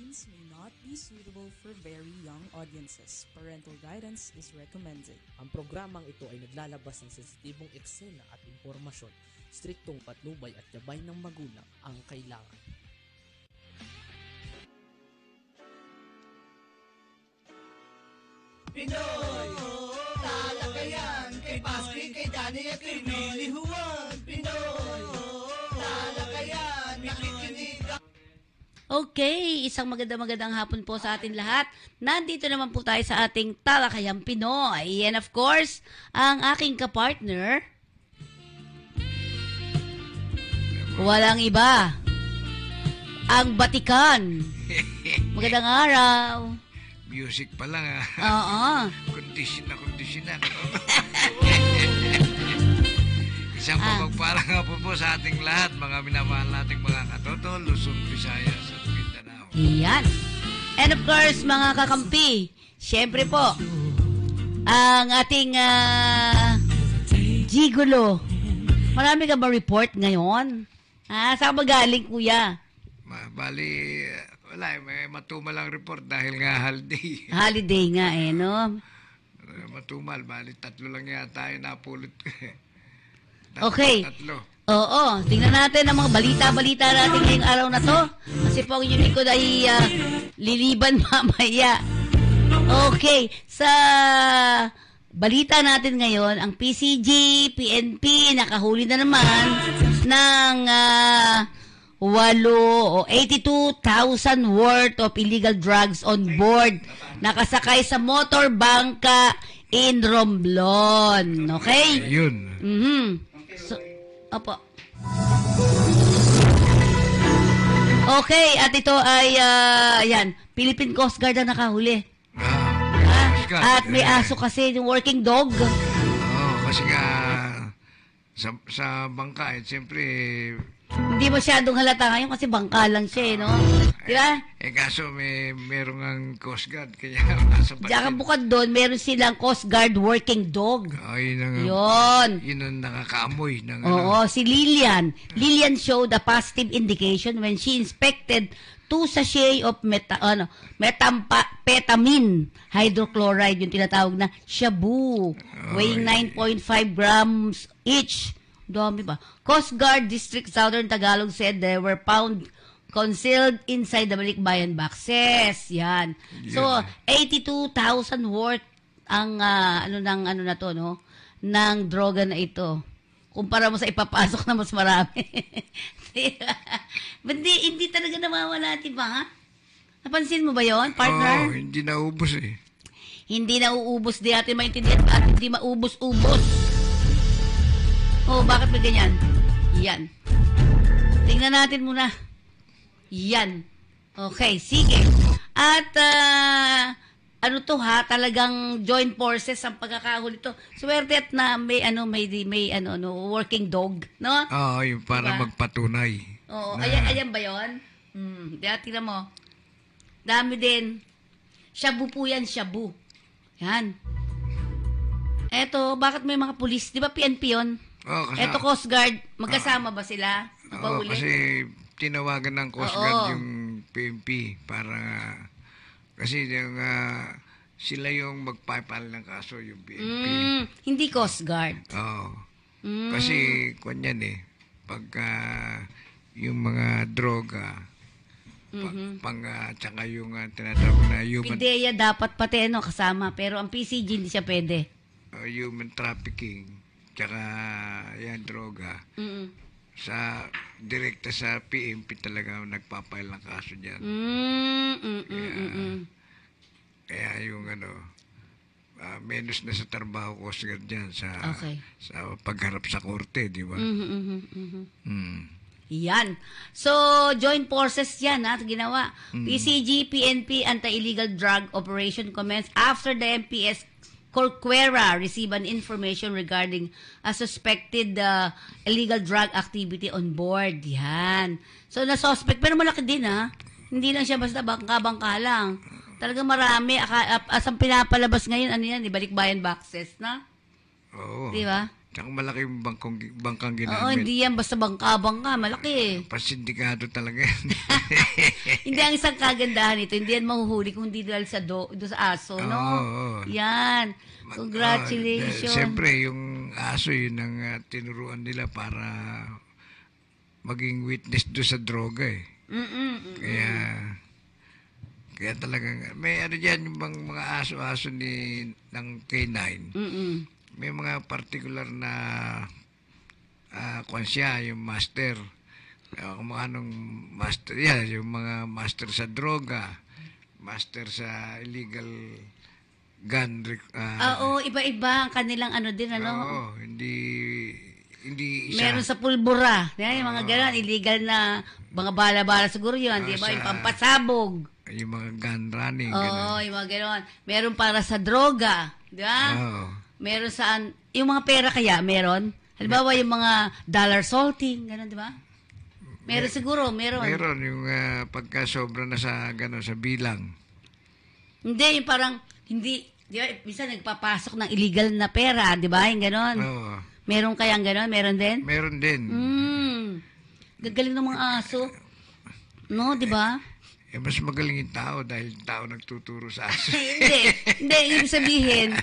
contains may not be suitable for very young audiences. Parental guidance is recommended. Ang programang ito ay naglalabas ng sensitibong eksena at impormasyon. Striktong patnubay at gabay ng magulang ang kailangan. Pinoy! Talakayan! Kay Paski, kay Dani at kay Willie Juan! Pinoy! Talakayan! Nakikinig ang... Okay, isang magandang hapon po sa atin lahat. Nandito naman po tayo sa ating Talakayang Pinoy. And of course, ang aking kapartner, walang iba, ang Batikan. Magandang araw. Music pa lang Oo. Kondisyon na. Isang pagpagpalang hapon po sa ating lahat, mga minamahal nating mga katoto, Luzon, Visayas at Mindanao. Yan. And of course, mga kakampi, syempre po, ang ating Gigolo. Marami ka ba report ngayon? Saan ba galing, kuya? Bali, wala may matumal ang report dahil nga holiday. Holiday nga no? Matumal, bali, 3 lang yata yung napulot. Okay. 3. Oo, tingnan natin ang mga balita natin ngayong araw na to. Kasi po ang inyong likod ay liliban mamaya. Okay, sa balita natin ngayon, ang PCG, PNP, nakahuli na naman ng 82,000 worth of illegal drugs on board. Nakasakay sa motor bangka in Romblon. Okay? Yun. So, opo. Okay, at ito ay, yan, Philippine Coast Guard ang nakahuli. At may aso kasi, yung working dog. Kasi nga, sa bangka, siyempre, hindi masyadong halata ngayon kasi bangka lang siya, no? Diba? Kaso meron ang Coast Guard, kaya nasa patin. Diyan bukod doon, meron silang Coast Guard working dog. Yun ang nakakaamoy. Oo, si Lilian. Lilian showed a positive indication when she inspected 2 sachet of methamphetamine hydrochloride, yung tinatawag na shabu, weighing 9.5 grams each. Dami ba? Coast Guard District Southern Tagalog said they were found concealed inside the balikbayan boxes. Yan. So, 82,000 worth ang ano na to, no? Ng droga na ito. Kumpara mo sa ipapasok na mas marami. Hindi talaga nawawala, diba, ha? Napansin mo ba yon, partner? Hindi naubos Hindi nauubos, di natin maintindihan at hindi maubos-ubos. Bakit ba ganyan? Yan. Tingnan natin muna. Yan. Okay, sige. At, ano to ha, talagang joint forces ang pagkakahuli to. Swerte at na may working dog, no? Yung para diba? Magpatunay. Oo, ayan ba yun? Tingnan mo. Dami din. Shabu po yan, shabu. Yan. Eto, bakit may mga pulis? Di ba PNP yun? Eto Coast Guard, magkasama ba sila? Kasi tinawagan ng Coast Guard yung PNP para kasi yung, sila yung magpapal ng kaso yung PNP. Hindi Coast Guard. Kasi kanyan pagka yung mga droga tsaka yung tinatawag na human PIDEA dapat pati kasama, pero ang PCG hindi siya pwede. Human trafficking tsaka yan droga direkta sa PNP talaga nagpapail ng kaso dyan. Kaya yung menos na sa trabaho Coast Guard dyan sa pagharap sa korte, di ba? Yan. So, joint forces yan, ginawa. PCG, PNP, Anti-Illegal Drug Operation commenced after the MPS Corcuera received an information regarding a suspected illegal drug activity on board. Yan. So, na-suspect. Pero malaki din, Hindi lang siya basta bangka-bangka lang. Talagang marami. As ang pinapalabas ngayon, balikbayan boxes, na? Oo. Di ba? Tsaka malaki yung bangkang Oo, ginamit. hindi yan basta bangka-bangka. Malaki. Pasindikado talaga yan. Hindi ang isang kagandahan nito. Hindi yan mahuhuli kung hindi dahil sa sa aso, no? Oo. Yan. Congratulations. Siyempre, yung aso, yun ang tinuruan nila para maging witness do sa droga eh. Kaya talagang, may ano dyan, yung mga aso-aso ng K9. May mga particular na kung siya, yung master. Kung anong master, yung mga master sa droga, master sa illegal gun. Oo, iba-iba ang kanilang ano din, ano? Oo, hindi isa. Meron sa pulbura. Yan, yung mga gano'n, illegal na mga bala-bala siguro yun, di ba? Yung pampasabog. Yung mga gun running. Oo, yung mga gano'n. Meron para sa droga, di ba? Oo. Meron saan, yung mga pera kaya, meron? Halimbawa, yung mga dollar salting, gano'n, di ba? Meron siguro, meron. Meron, yung pagka sobra na sa, sa bilang. Hindi, yung parang, hindi, di ba, minsan nagpapasok ng illegal na pera, di ba? Yung gano'n. Oo. Meron kayang gano'n? Meron din? Meron din. Gagaling ng mga aso. No, di ba? Mas magaling yung tao dahil yung tao nagtuturo sa aso. Hindi, ibig sabihin,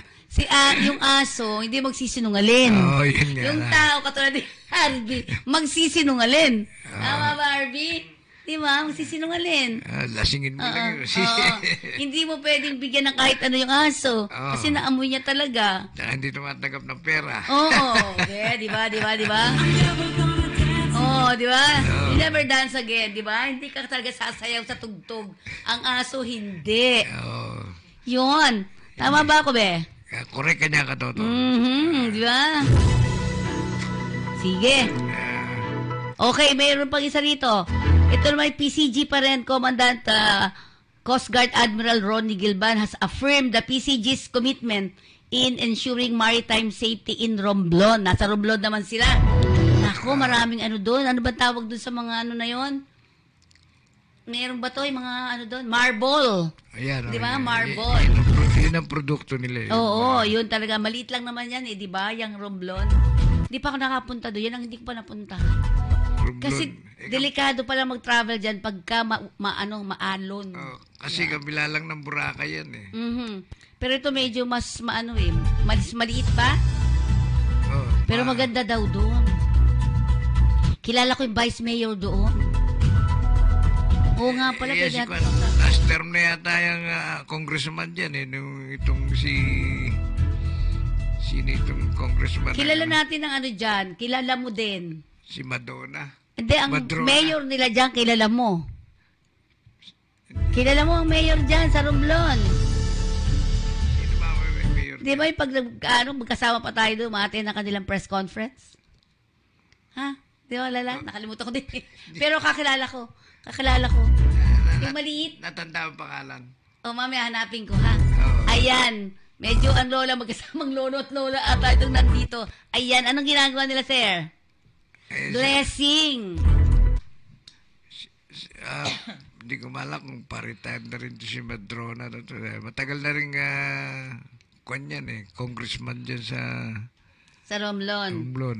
yung aso, hindi magsisinungalin. Oo, yun nga. Yung tao, katulad ni Harvey, magsisinungalin. Tama ba, Harvey? Di ba? Magsisinungalin. Lasingin mo lang yun. Hindi mo pwedeng bigyan ng kahit ano yung aso. Kasi naamoy niya talaga. Hindi tumatanggap ng pera. Oo. Di ba? Oo, di ba? You never dance again, di ba? Hindi ka talaga sasayaw sa tugtog. Ang aso, hindi. Oo. Yun. Tama ba ako, be? Correct ka niya, Katoto. Di ba? Sige. Okay, mayroon pang isa rito. Ito naman PCG pa rin, Commandant Coast Guard Admiral Ronnie Gilban has affirmed the PCG's commitment in ensuring maritime safety in Romblon. Nasa Romblon naman sila. Nako, maraming ano doon. Ano ba tawag doon sa mga ano na yon? Meron ba to yung mga ano doon? Marble. Ayan. Di ba? Marble. Yun ang produkto nila. Oo, yun talaga. Maliit lang naman yan eh, di ba? Yung Romblon. Hindi pa ako nakapunta doon. Yan ang hindi ko pa napunta. Kasi delikado pala mag-travel dyan pagka maalon. Kasi kabila lang ng Boracay yan eh. Pero ito medyo mas maliit pa. Pero maganda daw doon. Kilala ko yung vice mayor doon. Oo nga pala. Last term na yata yung congressman dyan eh. Itong sino itong congressman? Kilala natin ang ano dyan. Kilala mo din. Si Madonna. Hindi, ang Madrona. mayor nila dyan, kilala mo. Kilala mo ang mayor dyan sa Romblon. Sino ba ang mayor? Di ba yung pag magkasama pa tayo doon, mati na kanilang press conference? Ha? Di ba, lala? Nakalimutan ko din. Pero kakilala ko. Yung maliit. Natanda ang pangalan. Mamaya hanapin ko, ha? Ayan. Medyo ang lola, magkasamang lolo at lola ata itong nandito. Ayan. Anong ginagawa nila, sir? Blessing. Hindi ko malak kung pa-retire na rin si Madrona. Matagal na rin kwan yan eh. Congressman dyan sa Romblon. Romblon,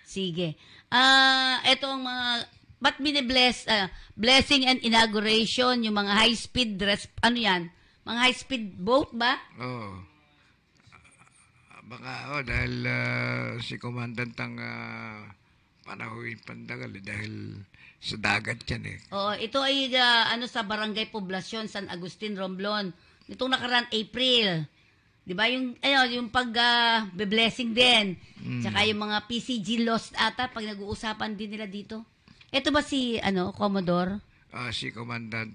Sige. Ito ang mga ba't binibless blessing and inauguration, yung mga high-speed ano yan? Mga high-speed boat ba? Oo. Baka, dahil si Commandant ang panahuin pandagal dahil sa dagat yan eh. Oo, ito ay sa Barangay Poblacion, San Agustin, Romblon. Itong nakaraan April. 'Di ba yung pag-blessing din. Tsaka yung mga PCG lost ata pag nag-uusapan din nila dito. Ito ba si Commodore? Si Commandant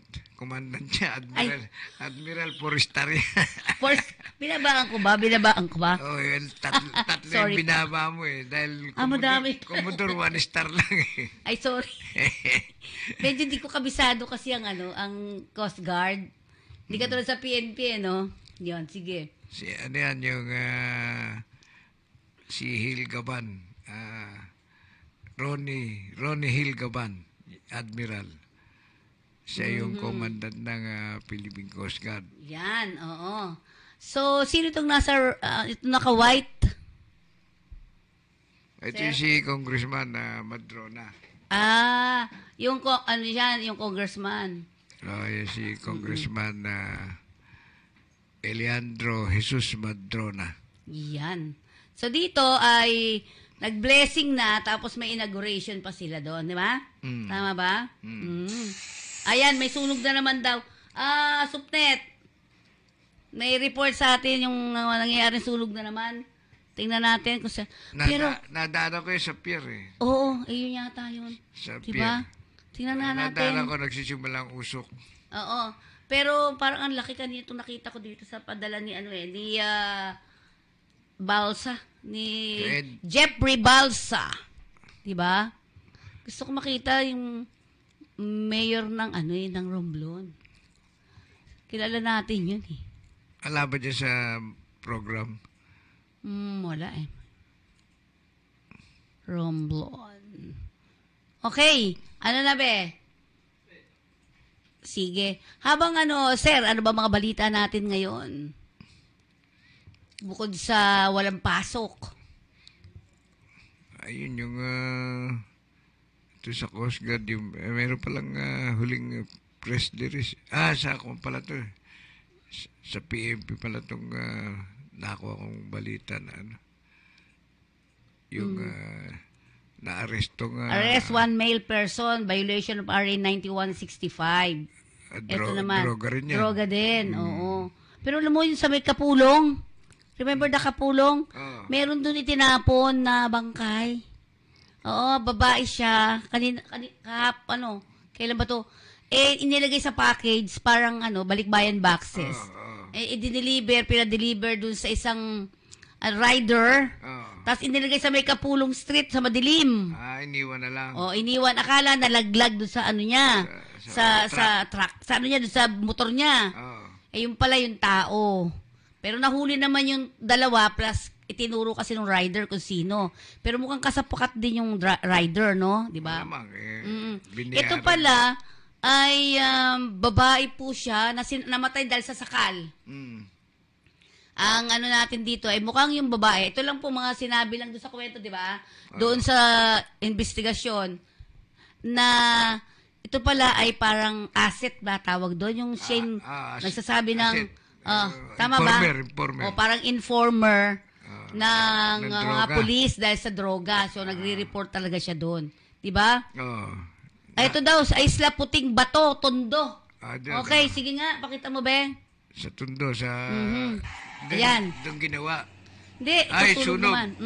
siya, Admiral Forestaria. Binabaan ko ba? Oo, tatlo yung binaba mo eh. Dahil Commodore 1 star lang eh. Ay, sorry. Medyo di ko kabisado kasi ang Coast Guard. Hindi ka tulad sa PNP, no? Yun, sige. Si Hill Gaban. Ronnie Hill Gaban, Admiral. Siya yung commandant ng Philippine Coast Guard. Yan, oo. So, sino itong naka-white? Ito yung si Congressman Madrona. Ano yan, yung congressman. Yung si Congressman Eliandro Jesus Madrona. Yan. So dito ay nag-blessing na, tapos may inauguration pa sila doon, di ba? Tama ba? Ayan, may sunog na naman daw. Supnet. May report sa atin yung nangyayaring sunog na naman. Tingnan natin kung sa... Nadaanan ko yung sa pier Oo, ayun yata yun. Sa diba? pier. Tingnan natin. Nadaanan ko, nagsisimulang usok. Oo. Pero parang ang laki kanito nakita ko dito sa padala ni Balsa. Ni Jeffrey Balsa. Diba? Gusto ko makita yung mayor ng ng Romblon. Kilala natin yun eh. Alam ba dyan sa program? Wala eh. Romblon. Okay. Ano na be? Sige. Habang sir, ano ba mga balita natin ngayon? Bukod sa walang pasok. Ayun yung ito sa Coast Guard, yung meron palang huling press release. Sa akong pala to. Sa PMP pala itong nakuha kong balita na yung na-arresto nga. Arrest one male person, violation of RA 9165. Ito naman. Droga rin yan. Droga din, oo. Pero alam mo yun sa may Kapulong, remember the Kapulong? Meron doon itinapon na bangkay. Oo, babae siya. Kailan ba to? Inilagay sa package, parang balikbayan boxes. Dineliver, pinadeliver dun sa isang rider. Tapos inilagay sa may Kapulong Street, sa madilim. Iniwan na lang. Iniwan. Akala nalaglag dun sa niya. Sa truck. Sa niya, dun sa motor niya. Yung pala yung tao. Pero nahuli naman yung dalawa, plus itinuro kasi ng rider kung sino. Pero mukhang kasapakat din yung rider, no? Di ba? Ito pala ay babae po siya na namatay dahil sa sakal. Ang natin dito ay mukhang yung babae. Ito lang po mga sinabi lang doon sa kwento, di ba? Doon sa investigasyon na ito pala ay parang asset ba tawag doon? Yung Shane nagsasabi ng tama ba? Informer. O parang informer ng mga pulis dahil sa droga. So nagre-report talaga siya doon. Di ba? Ito daw sa Isla Puting Bato, Tondo. Okay, sige nga, pakita mo ba? Sa Tondo, sa... Ayan. Doon ginawa. Hindi, sunog naman.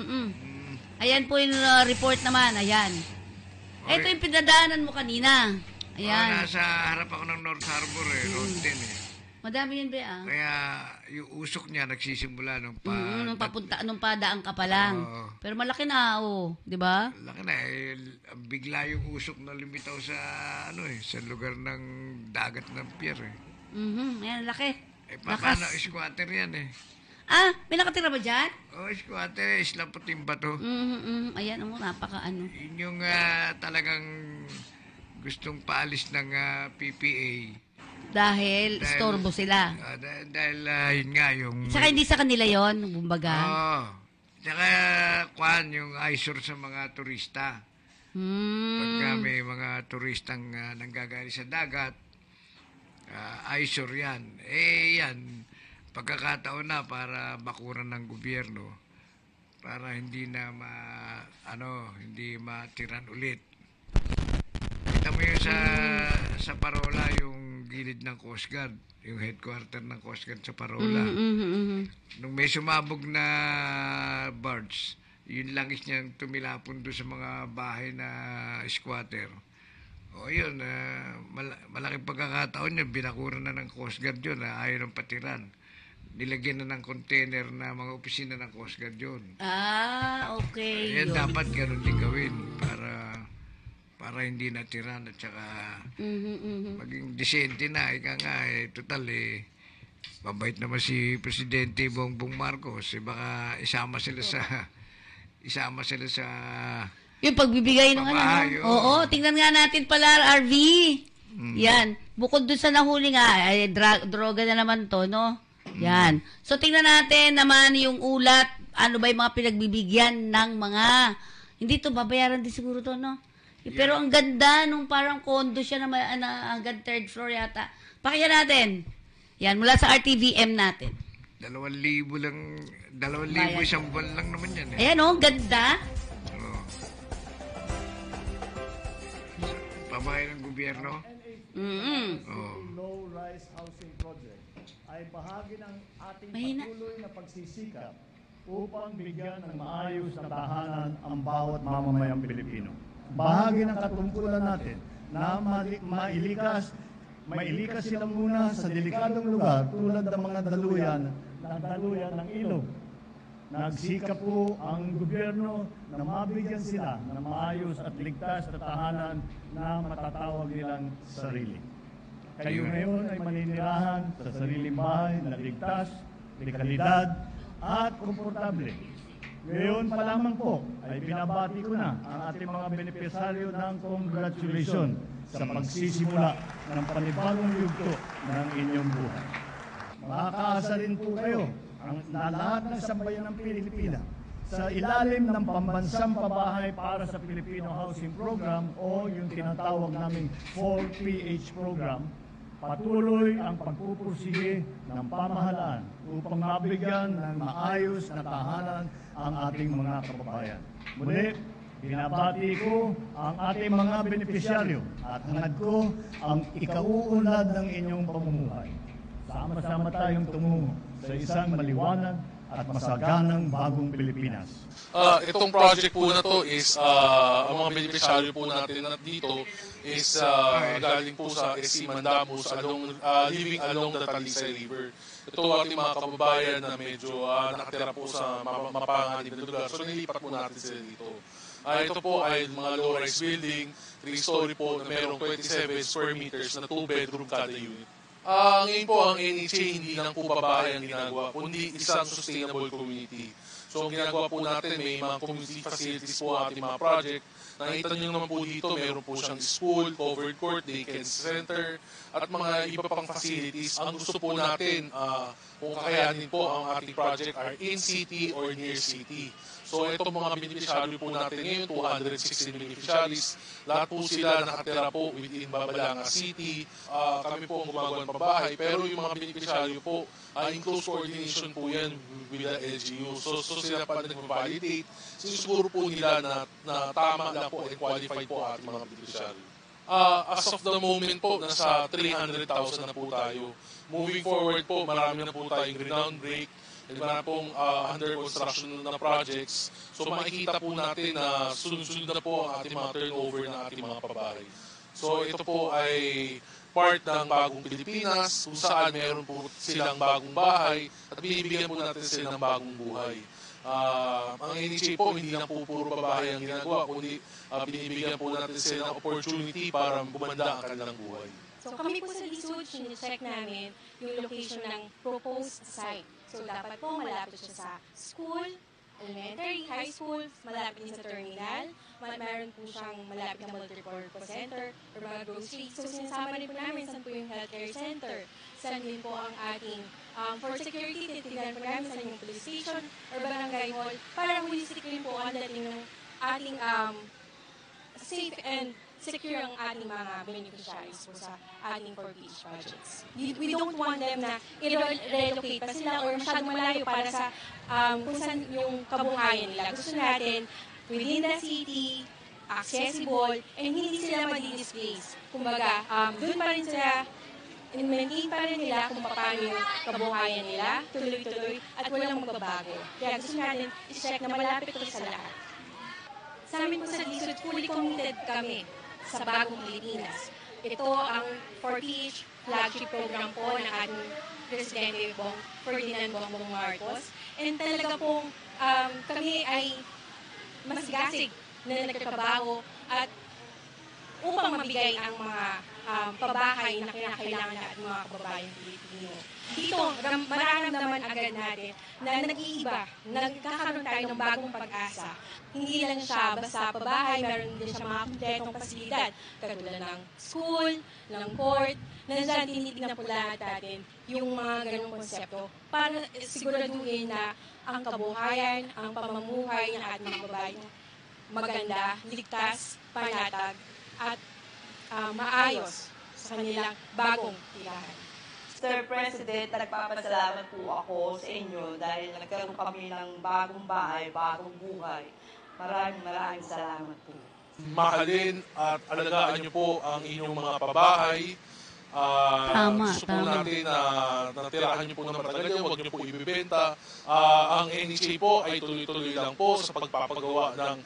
Ayan po yung report naman, ayan. Ito yung pinadaanan mo kanina. Ayan. Nasa harap ako ng North Harbor Road 10 Madami yun ba Kaya yung usok niya nagsisimula nung nung padaan ka pa lang. Pero malaki na, di ba? Malaki na bigla yung usok na lumitaw sa sa lugar ng dagat ng pier Ayan, laki. Paano squatter yan May nakatira ba dyan? Squatter, Isla Puting Bato. Ayan, napaka Yun yung talagang gustong paalis ng PPA. Dahil istorbo sila. Dahil yun nga yung... Saka hindi sa kanila yon kumbaga. Saka yung eyesore sa mga turista. Pagka may mga turistang nanggagaling sa dagat, eyesore yan. Yan, pagkakataon na para bakuran ng gobyerno para hindi na hindi matiran ulit. Kita mo yun sa Parola, yung gilid ng Coast Guard, yung headquarter ng Coast Guard sa Parola. Nung may sumabog na barge, yun langis niyang tumilapon doon sa mga bahay na squatter. Yun, malaking pagkakataon yun, binakuran na ng Coast Guard yun, ayaw ng patiran. Nilagyan na ng container na mga opisina ng Coast Guard yun. Okay. Yan dapat ganun din gawin para hindi natiran at saka maging disente na. Ika nga, total mabait naman si Presidente Bongbong Marcos. Baka isama sila sa yung pagbibigay ng Oo, tingnan nga natin pala, RV. Yan. Bukod dun sa nahuli nga, droga na naman to, no? Yan. So, tingnan natin naman yung ulat. Ano ba yung mga pinagbibigyan ng mga Hindi to, babayaran din siguro to, no? Pero ang ganda nung parang condo siya na hanggang third floor yata. Pakinggan natin. Yan, mula sa RTVM natin. 2,000 lang, 2,000 isang buwan lang naman yan. Eh. Ayan, oh, ganda. Oo. Pabahay ng gobyerno. Oo. Low-rise housing project ay bahagi ng ating Mahina. patuloy na pagsisikap upang bigyan ng maayos na tahanan ang bawat mamamayang Pilipino. Bahagi ng katungkulan natin na mailikas sila muna sa delikadong lugar tulad ng mga daluyan ng ilog. Nagsikap po ang gobyerno na mabigyan sila ng maayos at ligtas na tahanan na matatawag nilang sarili. Kayo ngayon ay maninirahan sa sariling bahay na ligtas, may kalidad at komportable. Ngayon pa lamang po ay binabati ko na ang ating mga benepisaryo ng congratulations sa pagsisimula ng panibagong yugto ng inyong buhay. Makakaasa rin po kayo na lahat ng sambayan ng Pilipina sa ilalim ng pambansang pabahay para sa Filipino Housing Program o yung tinatawag naming 4PH program, patuloy ang pagpupursige ng pamahalaan upang mabigyan ng maayos na tahanan ang ating mga kababayan. Muli, binabati ko ang ating mga benepisyaryo at hangad ko ang ikauunlad ng inyong pamumuhay. Sama-sama tayong tumungo sa isang maliwanag at masaganang bagong Pilipinas. Itong project po na to is ang mga beneficiaryo po natin na dito is galing po sa SC Mandamus living along the Talisay River. Ito ating mga kababayan na medyo nakatira po sa mapanganib na lugar. So nilipat po natin sila dito. Ito po ay mga low-rise building, 3-story po na mayroong 27 square meters na 2-bedroom kada unit. Ngayon po ang NHA hindi lang po babae ang ginagawa, kundi isang sustainable community. So ang ginagawa po natin, may mga community facilities po ating mga project. Nakita nyo naman po dito, mayroon po siyang school, covered court, daycare center, at mga iba pang facilities. Ang gusto po natin, kung kakayanin po ang ating project are in city or near city. So ito mga beneficiary po natin ngayon, 216 beneficiaries. Lahat po sila nakatira po within Babalanga City. Kami po ang gumagawa ng pabahay. Pero yung mga beneficiary po, in close coordination po yan with the LGU. So sila pa nag-validate. Sinusiguro po nila na tama lang po and qualified po ating mga beneficiary. As of the moment po, nasa 300,000 na po tayo. Moving forward po, marami na po tayong ground break. Marami pong under construction na projects. So makikita po natin na sunod-sunod na po ang ating mga turnover ng ating mga pabahay. So ito po ay part ng bagong Pilipinas, kung saan meron po silang bagong bahay at binibigyan po natin sila ng bagong buhay. Ang NHA po, hindi lang po puro babae ang ginagawa, kundi binibigyan po natin sila ng opportunity para bumanda ang kanilang buhay. So kami po sa DSUD, sinecheck namin yung location ng proposed site. So dapat po malapit siya sa school, elementary, high school, malapit din sa terminal, mayroon po siyang malapit na multipurpose center or mga grocery. So sinasama rin po namin saan po yung healthcare center, saan din po ang ating for security, titignan po namin saan yung police station or barangay hall para holistic rin po ang dating ng ating safe and secure ang ating mga beneficiaries po sa ating 4PH projects. We don't want them na i-relocate pa sila or masyadong malayo para sa kung saan yung kabuhayan nila. Gusto natin within the city, accessible, and hindi sila madi-displace. Kumbaga, doon pa rin sila, maintain pa rin nila kung paano yung kabuhayan nila, tuloy-tuloy, at walang magbabago. Kaya gusto natin i-check na malapit ito sa lahat. Sa amin po sa DSUD, fully committed kami sa bagong Pilipinas. Ito ang 4PH flagship program po ng ating Presidente Ferdinand Bongbong Marcos. And talaga pong kami ay masigasig na nagtatrabaho at upang mabigay ang mga pabahay na kinakailangan natin mga kababayang Pilipino. Dito, mararamdaman agad natin na nag-iiba, nagkakaroon tayo ng bagong pag-asa. Hindi lang siya basta pabahay, meron din siya mga kompletong pasilidad, katulad ng school, ng court, na dyan tinitignan po lahat natin yung mga ganong konsepto para siguraduhin na ang kabuhayan, ang pamumuhay ng ating mga kababayan maganda, ligtas, panatag, at maayos sa kanilang bagong tirahan. Mr. President, nagpapasalamat po ako sa inyo dahil nagkaroon kami ng bagong bahay, bagong buhay. Maraming salamat po. Mahalin at alagaan niyo po ang inyong mga pabahay. Gusto po natin na natirahan niyo po ng matagal niyo, huwag niyo po ibibenta. Ang NHA po ay tuloy-tuloy lang po sa pagpapagawa ng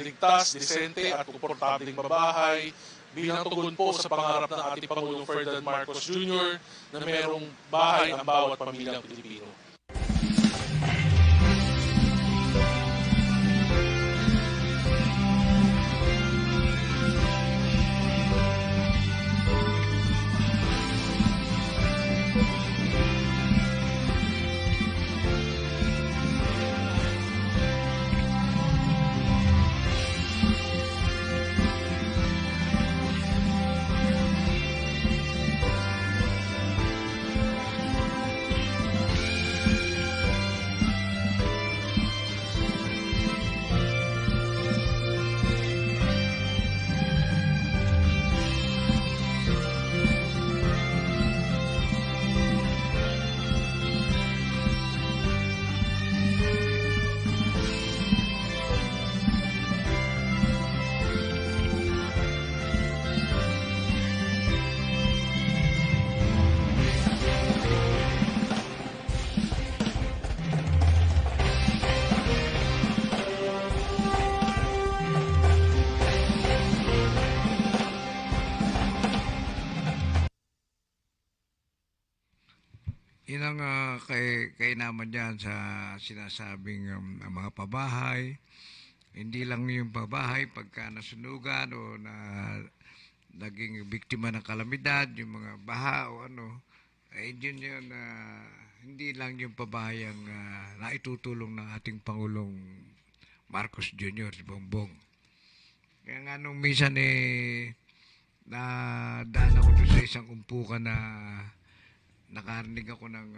ligtas, disente at komportabling babahay bilang tugon po sa pangarap ng ating Pangulong Ferdinand Marcos Jr. na mayroong bahay ang bawat pamilyang Pilipino. Yun ang kay naman dyan sa sinasabing mga pabahay. Hindi lang yung pabahay pagka nasunugan o na naging biktima ng kalamidad, yung mga baha o ano, ay yun hindi lang yung pabahay ang naitutulong ng ating Pangulong Marcos Jr. si Bongbong. Kaya nga nung minsan nadaan ako doon sa isang umpukan na nakarinig ako ng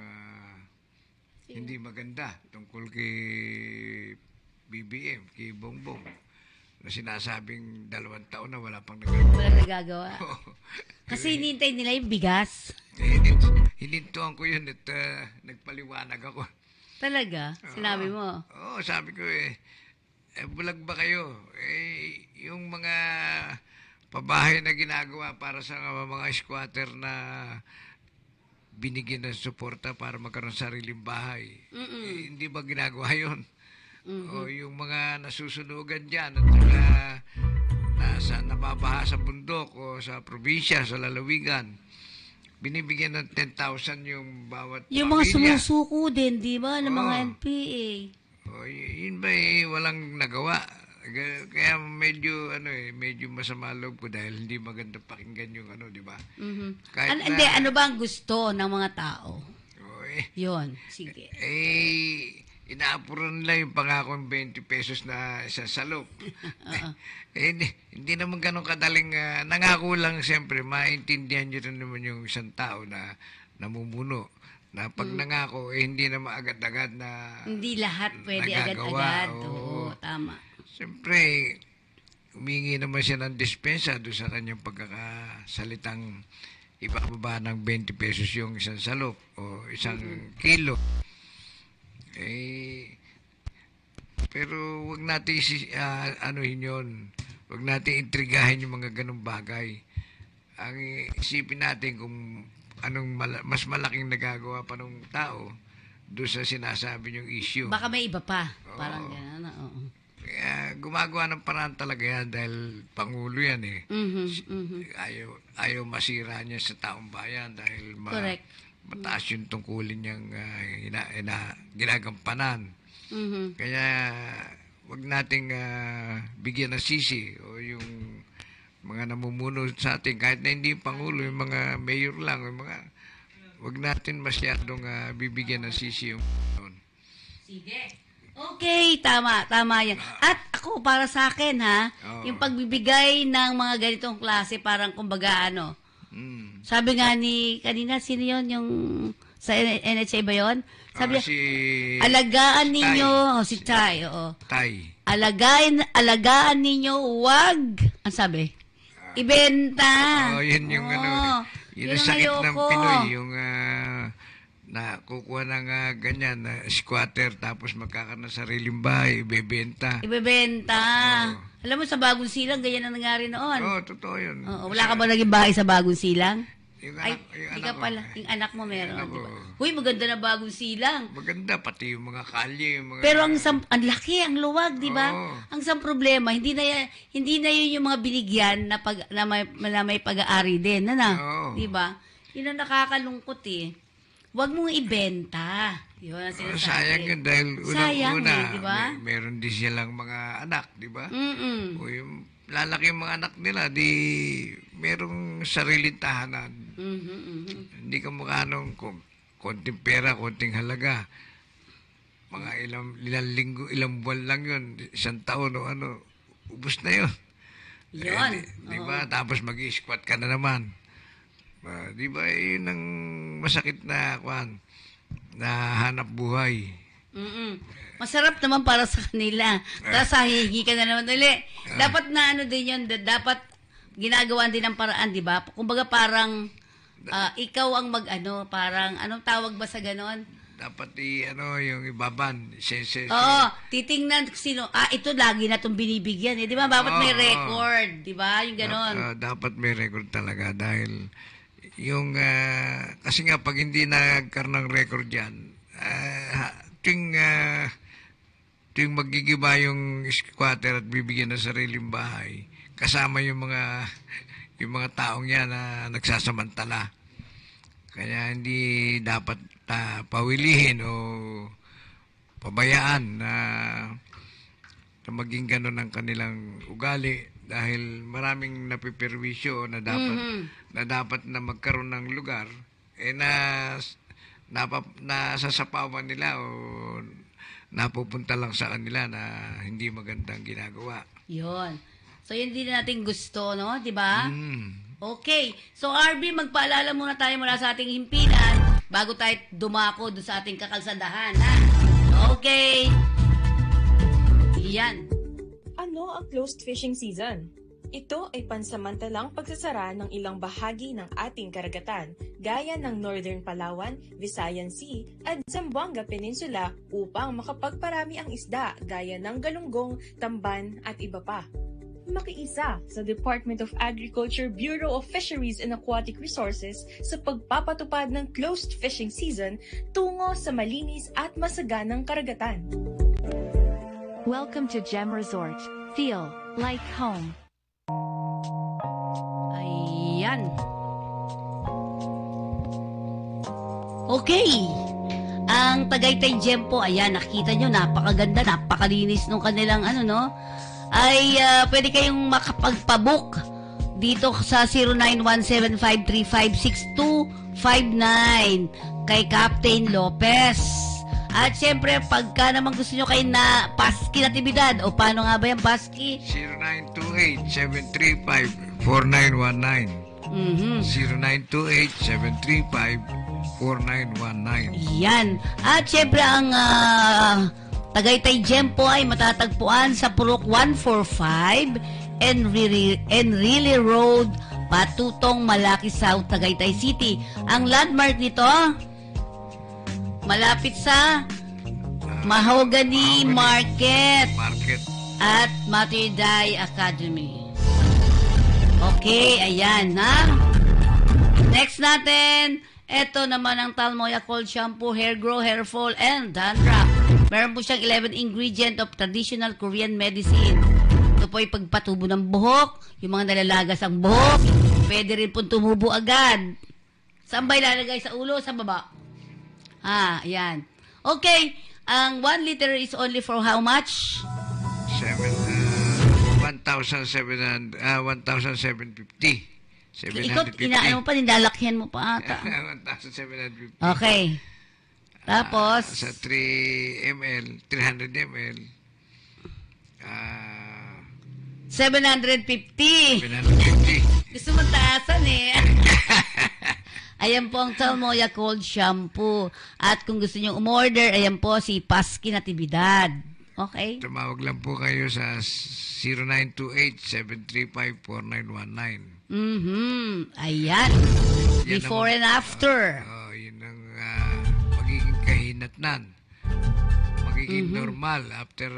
hindi maganda tungkol kay BBM, kay Bongbong, na sinasabing 2 taon na wala pang nagagawa. Walang nagagawa. Kasi hinintay nila yung bigas. Hinintuan ko yun at nagpaliwanag ako. Talaga? Sinabi mo? Oo, sabi ko bulag ba kayo? Yung mga pabahay na ginagawa para sa mga squatter na binigyan ng suporta para magkaroon sariling bahay. Hindi ba ginagawa yun? O yung mga nasusunugan dyan at nababaha sa bundok o sa probinsya, sa lalawigan, binibigyan ng 10,000 yung bawat yung pamilya. Mga sumusuko din, di ba? Ng mga NPA. O, yun ba walang nagawa? Kaya medyo masama loob ko dahil hindi maganda pakinggan yung di ba? Ano ba ang gusto ng mga tao? Yun, sige. Inaapuran nila yung pangakong 20 pesos na isang salop. Hindi naman ganun kadaling nangako lang, siyempre maintindihan nyo rin naman yung isang tao na namumuno na pag nangako hindi naman agad-agad na hindi lahat pwede agad-agad. Oo, tama. Siyempre, humingi naman siya ng dispensa doon sa kanyang pagkakasalitang ibababa ng 20 pesos yung isang salop o isang kilo. Pero wag natin anuhin yun. Wag natin intrigahin yung mga ganong bagay. Ang isipin natin kung anong mas malaking nagagawa pa ng tao doon sa sinasabi niyong issue. Baka may iba pa. Parang gano'n. Oo. Kaya gumagawa ng paraan talaga yan dahil Pangulo yan Ayaw masira niya sa taong bayan dahil mataas yung tungkulin niyang ginagampanan. Kaya wag nating bigyan ng sisi o yung mga namumuno sa atin, kahit na hindi Pangulo, yung mga mayor lang, yung mga, wag natin masyadong bibigyan ng sisi yung Sige. Okay, tama yan. At ako, para sa akin, yung pagbibigay ng mga ganitong klase, parang kumbaga, sabi nga kanina, sino yun, yung, sa NHA ba yun? Sabi si alagaan ninyo, si Tay, oo. Tay. alagaan ninyo, wag, ang sabi, ibenta. Yun yung yun ang sakit ng Pinoy, yung na kukuha ng ganyan, na squatter, tapos magkakaroon ng sariling bahay, ibebenta. Alam mo, sa Bagong Silang, ganyan ang nangyari noon. Totoo yun. Wala ka ba naging bahay sa Bagong Silang? Yung anak mo meron. Diba? Huy, maganda na Bagong Silang. Maganda, pati yung mga kalye. Pero ang laki, ang luwag, di ba? Ang isang problema, hindi na yun yung mga binigyan na may pag-aari din. Di ba? Yun ang nakakalungkot eh. Huwag mong ibenta. Yun ang sinasabi. Sayang yun dahil una, diba? Meron din silang mga anak, di ba? O yung lalaki yung mga anak nila, di merong sariling tahanan. Hindi ka mukha nung konting pera, konting halaga. Mga ilang linggo, ilang buwan lang yun, isang taon o ubus na yun. Yun. Di ba? Tapos mag-i-squat ka na naman. Di ba, yun ang masakit na hanap buhay. Masarap naman para sa kanila. Tapos hihingi ka na naman. Dapat na din yun, dapat ginagawa din ng paraan, di ba? Kumbaga parang ikaw ang parang, anong tawag ba sa ganon? Dapat yung ibaban. Titingnan sino, ito lagi na itong binibigyan. Di ba? Dapat may record. Di ba? Yung ganon. Dapat may record talaga dahil yung kasi nga pag hindi nagkaroon ng record yan, tuwing magigiba yung squatter at bibigyan ng sariling bahay, kasama yung mga taong yan na nagsasamantala. Kaya hindi dapat pawilihin o pabayaan na maging ganun ang kanilang ugali. Dahil maraming napiperwisyo na dapat na magkaroon ng lugar nasasapawan nila o napupunta lang sa kanila na hindi magandang ginagawa. Yun. So yun din natin gusto, no? Di ba? Okay. So RB, magpaalala muna tayo mula sa ating himpilan bago tayo dumako doon sa ating kakalsadahan, ha? Okay. Yan. Ano ang closed fishing season? Ito ay pansamantalang pagsasara ng ilang bahagi ng ating karagatan, gaya ng Northern Palawan, Visayan Sea, at Zamboanga Peninsula upang makapagparami ang isda gaya ng galunggong, tamban at iba pa. Makiisa sa Department of Agriculture Bureau of Fisheries and Aquatic Resources sa pagpapatupad ng closed fishing season tungo sa malinis at masaganang karagatan. Welcome to Gem Resort. Feel like home. Ayan. Okay. Ang Tagaytay Gem po, ayan, nakita nyo, napakaganda, napakalinis nung kanilang ay pwede kayong makapagpabook dito sa 0917535659 kay Captain Lopez. At syempre, pagka naman gusto nyo kayo na paski natibidad, o paano nga ba yung paski? 0928-735-4919. 0928-735-4919. Yan. At syempre, ang Tagaytay Gem po ay matatagpuan sa Purok 145 Enrile Road, Patutong, Malaki South, Tagaytay City. Ang landmark nito, malapit sa Mahogany Market at Matayday Academy. Okay, ayan na. Next natin, ito naman ang Talmoya Cold Shampoo, Hair Grow, Hair Fall, and Dandruff. Meron po siyang 11 ingredient of traditional Korean medicine. Ito po ay pagpatubo ng buhok, yung mga nalalagas ang buhok. Pwede rin po tumubo agad. Saan ba ilalagay? Sa ulo, sa baba? Ayan. Okay, ang 1 liter is only for how much? 1,750. 750. Ikaw, inaano mo pa, nindalakyan mo pa ata. 1,750. Okay. Tapos? Sa 300 ml. 750. Gusto mo taasan eh. Ayan po ang Talmoya Cold Shampoo. At kung gusto nyo umorder, ayan po si Paski Natividad. Okay. Tumawag lang po kayo sa 0928-735-4919. Ayan. Before and after. Yun ang magiging kahinatnan. Magiging normal after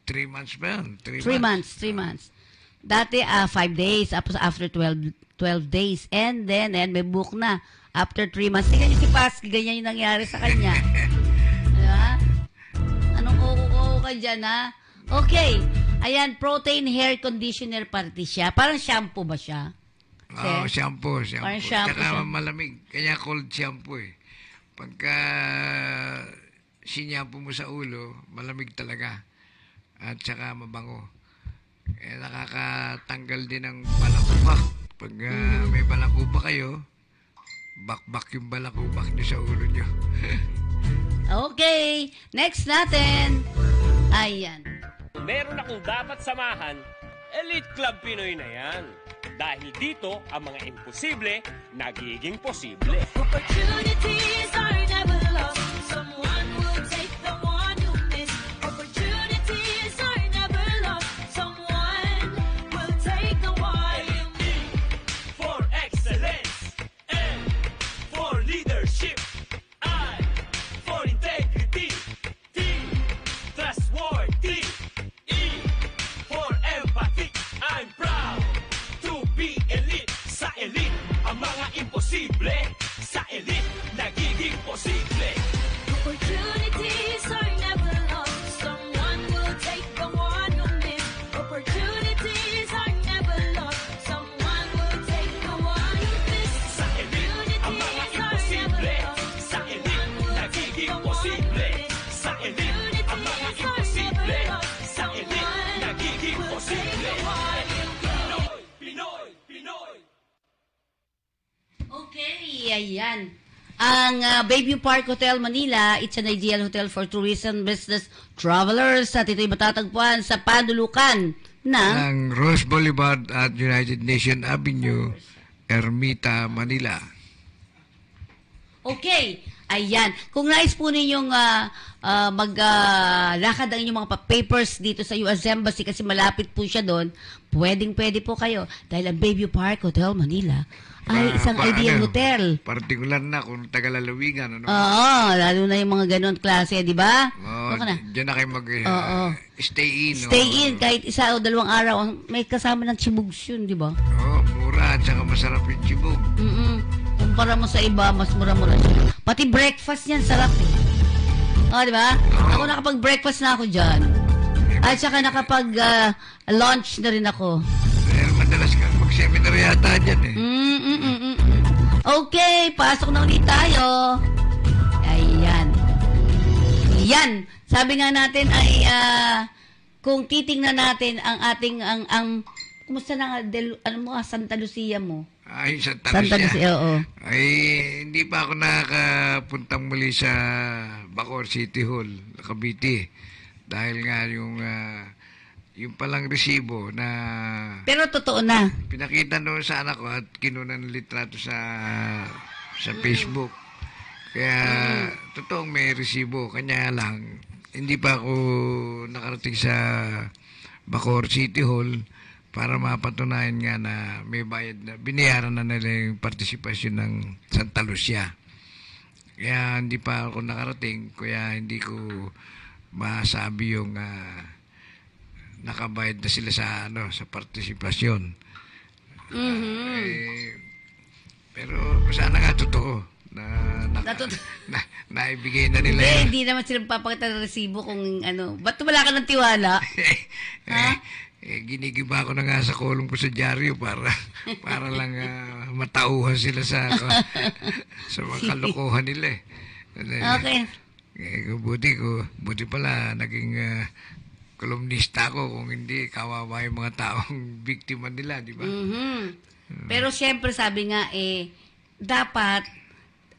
3 months ba yun? 3 months. Dati 5 days, after 12 days. And then may book na. After 3 months. Tingnan niyo si Paski, ganyan yung nangyari sa kanya. Diba? Anong oo ka dyan, ha? Okay. Ayan, protein hair conditioner party siya. Parang shampoo ba siya? Shampoo. Parang shampoo. Tsaka malamig. Kaya cold shampoo eh. Pagka sinyampoo mo sa ulo, malamig talaga. At saka mabango. Nakakatanggal din ng balakubak. Pag may balakubak kayo, bakbak yung balakubak nyo sa ulo nyo. Okay. Next natin. Ayan. Meron akong dapat samahan, Elite Club Pinoy na yan. Dahil dito, ang mga imposible, nagiging posible. Opportunities are never lost. Someone will take the one you miss. Opportunities are never lost. Someone will take the one you miss. For excellence, and for leadership, I for integrity, T, trustworthy, E, for empathy. I'm proud to be elite. Sa elite, ang mga imposible, sa elite, nagiging posible. Opportunities are never lost. Someone will take the one you miss. Opportunities are never lost. Someone will take the one you miss. Sa elite, ang mga imposible, sa elite, nagiging posible. Sa elite, ang mga imposible, sa elite, nagiging posible. Pinoy. Okay, ayan. Ang Bayview Park Hotel Manila, it's an ideal hotel for tourism business travelers at ito'y matatagpuan sa Pandulukan ng Rose Boulevard at United Nation Avenue, Ermita, Manila. Okay, ayan. Kung nais po ninyong maglakad ang inyong mga papers dito sa US Embassy kasi malapit po siya doon, pwede po kayo. Dahil ang Bayview Park Hotel Manila ay isang ideal hotel. Partikular na kung tagalalawigan. Oo, lalo na yung mga ganon klase, di ba? Diyan na kayo mag-stay in. Stay in, kahit isa o 2 araw. May kasama ng chibugs yun, di ba? Mura at saka masarap yung chibug. Kumpara mo sa iba, mas mura-mura siya. Pati breakfast niyan, sarap eh. Di ba? Ako nakapag-breakfast na ako dyan. At saka nakapag-lunch na rin ako. Madalas ka mag-seminar yata dyan eh. Okay, pasok na ulit tayo. Ayan. Yan. Sabi nga natin ay kung titingnan natin ang ating kumusta na nga Santa Lucia mo? Ay, Santa Lucia, oo. Ay, hindi pa ako nakakapuntang muli sa Bacoor City Hall, Cavite. Dahil nga yung palang resibo na... Pero totoo na. Pinakita noon sa anak ko at kinuha ng litrato sa Facebook. Kaya, totoong may resibo. Kanya lang, hindi pa ako nakarating sa Bacoor City Hall para mapatunayan nga na may bayad na, binayaran na nila yung partisipasyon ng Santa Lucia. Kaya hindi pa ako nakarating, kaya hindi ko masabi yung nakabayad na sila sa sa partisipasyon. Pero sana nga totoo na naibigay na nila. Hindi naman sila papakita ng resibo kung ba't wala ka ng tiwala? Ginigiba ko na nga sa kolong ko sa dyaryo para lang matauhan sila sa mga kalokohan nila. Okay. Buti pala naging kolumnista ko, kung hindi kawawa yung mga taong biktima nila, di ba? Pero siyempre sabi nga dapat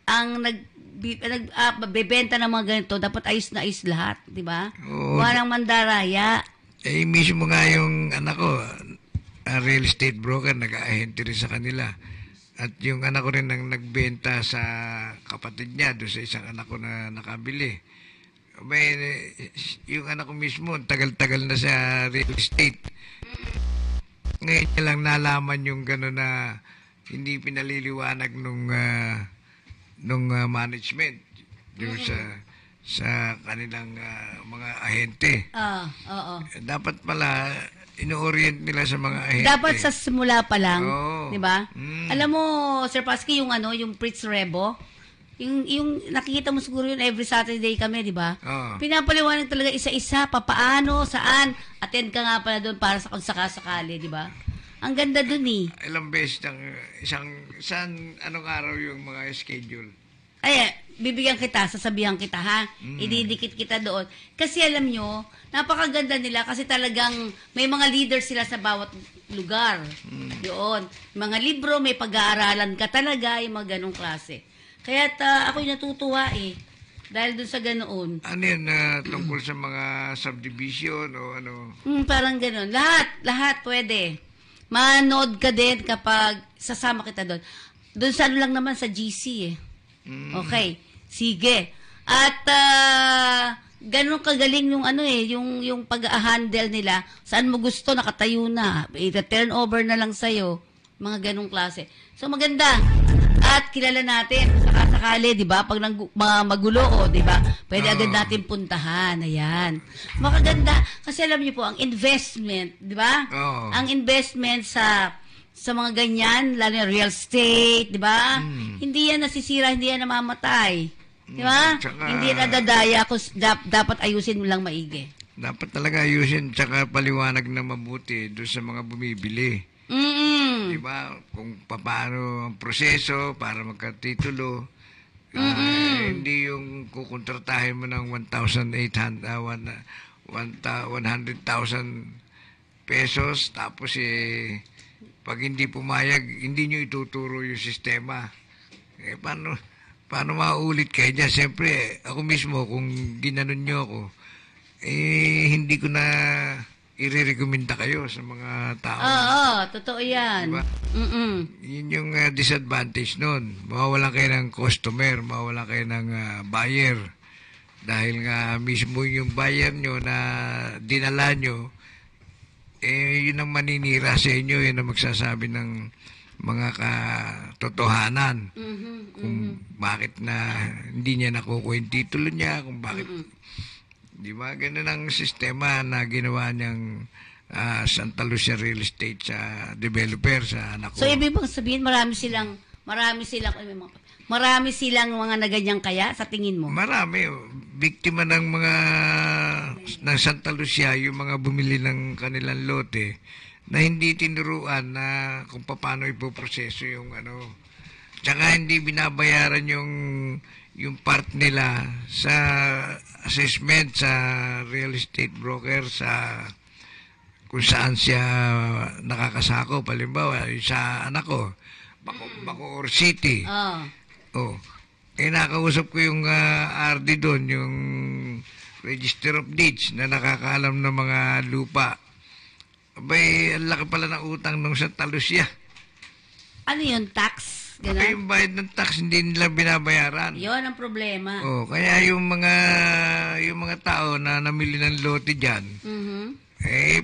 ang nagbebenta ng mga ganito, dapat ayos na ayos lahat, di ba? Walang mandaraya. Mismo nga yung anak ko, real estate broker, nag-ahente rin sa kanila. At yung anak ko rin ang nagbenta sa kapatid niya, doon sa isang anak ko na nakabili. May, yung anak ko mismo, tagal-tagal na sa real estate. Ngayon niya lang nalaman yung gano'n na hindi pinaliliwanag nung management yung sa kanilang mga ahente. Oo. Dapat pala ino-orient nila sa mga ahente. Dapat sa simula pa lang, Oo. 'di ba? Alam mo, Sir Pasky, yung Prince Rebo, yung nakikita mo siguro yun every Saturday kami, 'di ba? Oo. Pinapaliwanag talaga isa-isa papaano, saan, attend ka nga pala doon para sa kung sakasakali, 'di ba? Ang ganda doon eh. Ilang beses saan anong araw yung mga schedule? Ay, bibigyan kita, sasabihan kita ha. Ididikit kita doon. Kasi alam nyo, napakaganda nila kasi talagang may mga leader sila sa bawat lugar. Yun. Mga libro, may pag-aaralan ka talaga, yung mga ganong klase. Kaya ako'y natutuwa eh. Dahil doon sa ganoon. Ano yan, tungkol sa mga subdivision o ano? Parang ganon. Lahat pwede. Manood ka din kapag sasama kita doon. Doon sa ano lang naman sa GC eh. Okay, sige. At ganun kagaling yung ano eh, yung pag-handle nila. Saan mo gusto, nakatayo na. I-turn over na lang sa'yo. Mga ganung klase. So maganda. At kilala natin, sakasakali, di ba? Pag magulo, di ba? Pwede agad natin puntahan. Ayan. Makaganda. Kasi alam niyo po, ang investment, di ba? Ang investment sa mga ganyan, lalo na real estate, di ba? Hindi yan nasisira, hindi yan namamatay. Di ba? Hindi yan nadadaya kung dapat ayusin mo lang maigi. Dapat talaga ayusin, tsaka paliwanag na mabuti doon sa mga bumibili. Di ba? Kung paano ang proseso para magkatitulo. Hindi yung kukontratahin mo ng 100,000 pesos, tapos pag hindi pumayag, hindi nyo ituturo yung sistema. Paano maulit kayo dyan? Siyempre, ako mismo, kung ginanon nyo ako, hindi ko na i-recommenda kayo sa mga tao. Oo, totoo yan. Diba? Yun yung disadvantage nun. Mawawalan kayo ng customer, mawawalan kayo ng buyer. Dahil nga mismo yung buyer nyo na dinala nyo, yun ang maninira sa inyo, yun ang magsasabi ng mga katotohanan. Kung bakit na hindi niya nakukuha yung titulo niya, kung bakit, di ba, ganun ang sistema na ginawa niyang Santa Lucia Real Estate sa developer, sa anak ko. So, ibig bang sabihin, marami silang mga naganyang kaya sa tingin mo? Marami. Biktima ng mga ng Santa Lucia, yung mga bumili ng kanilang lote na hindi tinuruan na kung paano ipoproseso yung ano. Tsaka hindi binabayaran yung part nila sa assessment sa real estate broker sa kung saan siya nakakasako. Halimbawa, sa anak ko, Bacoor City. Nakausap ko yung RD doon, yung Register of Deeds na nakakaalam ng mga lupa. Abay, ang laki pala ng utang ng Santa Lucia. Ano yun? Tax? Ganun? Yung bayad ng tax, hindi nila binabayaran. Yun ang problema. Kaya yung mga tao na namili ng lote dyan,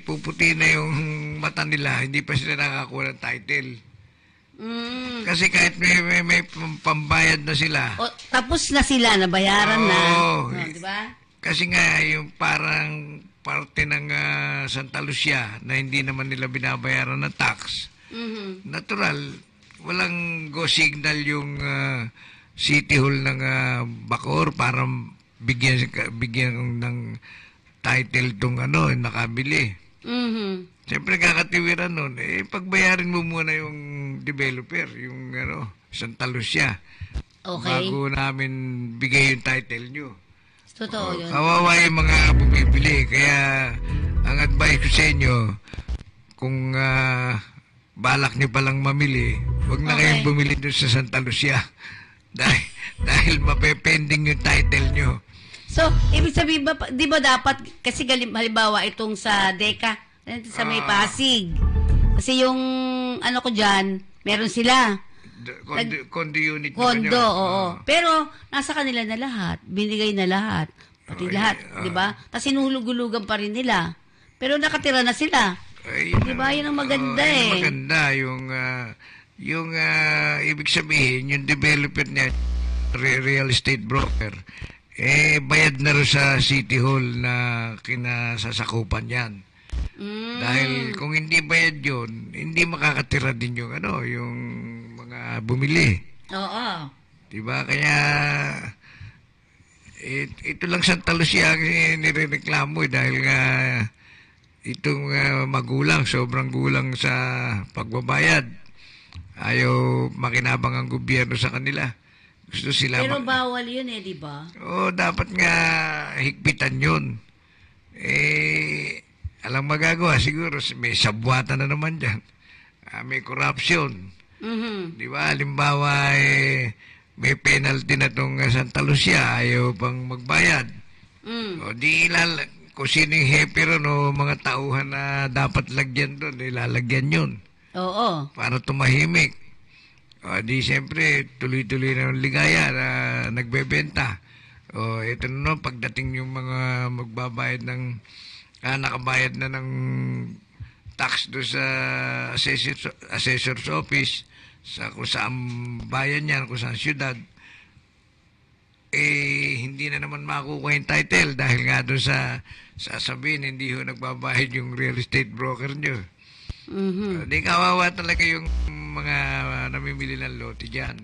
puputi na yung mata nila, hindi pa sila nakakuha ng title. Kasi kahit may pambayad na sila. Tapos na sila, nabayaran na. Diba? Kasi nga, yung parang parte ng Santa Lucia na hindi naman nila binabayaran ng tax. Natural, walang go signal yung City Hall ng Bacoor para bigyan ng title tong nakabili. Siyempre kakatiwiran nun, pagbayarin mo muna yung developer, yung Santa Lucia. Okay. Bago namin bigay yung title nyo. Totoo yun. Kawawa yung mga bumibili. Kaya ang advice ko sa inyo, kung balak nyo palang mamili, huwag na kayong bumili doon sa Santa Lucia. Dahil mapepending yung title nyo. So, ibig sabihin ba, di ba dapat, kasi halimbawa itong sa Deca, sa may Pasig. Kasi yung, ko dyan, meron sila. Condo unit. Condo, oo. Pero, nasa kanila na lahat. Binigay na lahat. Pati lahat, di ba? Tapos sinuhulug-hulugan pa rin nila. Pero nakatira na sila. Di ba? Yun ang maganda Yun ang maganda. Yung ibig sabihin, yung developer niya, real estate broker, bayad na rin sa City Hall na kinasasakupan yan. Dahil kung hindi bayad yun, hindi makakatira din yung yung mga bumili. Oo. Diba? Kaya ito lang Santa Lucia nirereklamo dahil nga itong magulang, sobrang gulang sa pagbabayad. Ayaw makinabang ang gobyerno sa kanila. Gusto sila pero bawal yun di ba? Dapat nga higpitan yun. Alam magagawa, siguro may sabwatan na naman dyan. May corruption. Di ba? Halimbawa, may penalty na itong Santa Lucia, ayaw pang magbayad. Kung sino yung hepe ron o mga tauhan na dapat lagyan doon, ilalagyan yun. Oo. Para tumahimik. Siyempre, tuloy-tuloy na yung ligaya na nagbebenta. Ito na pagdating yung mga magbabayad ng nakabayad na ng tax do sa assessor's office sa kung saan bayan yan, kung saan syudad, hindi na naman makukuha yung title dahil nga doon sa sasabihin hindi ho nagbabayad yung real estate broker nyo. Di kawawa talaga yung mga namimili ng lote dyan.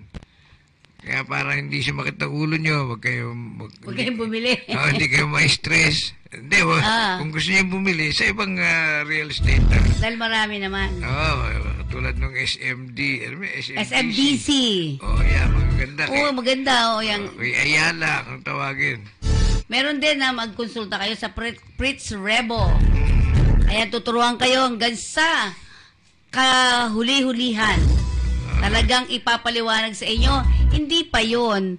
Kaya para hindi sumakit ang ulo nyo, huwag kayong bumili. Hindi kayo ma-stress. Hindi, kung gusto nyo bumili sa ibang real estate. Dahil marami naman. Tulad ng SMD. SMDC. Yan, maganda. Maganda. Yan. Kay Ayala, kung tawagin. Meron din na magkonsulta kayo sa Fritz Rebo. Ayan, tuturuan kayo hanggang sa kahuli-hulihan. Talagang ipapaliwanag sa inyo. Hindi pa yun.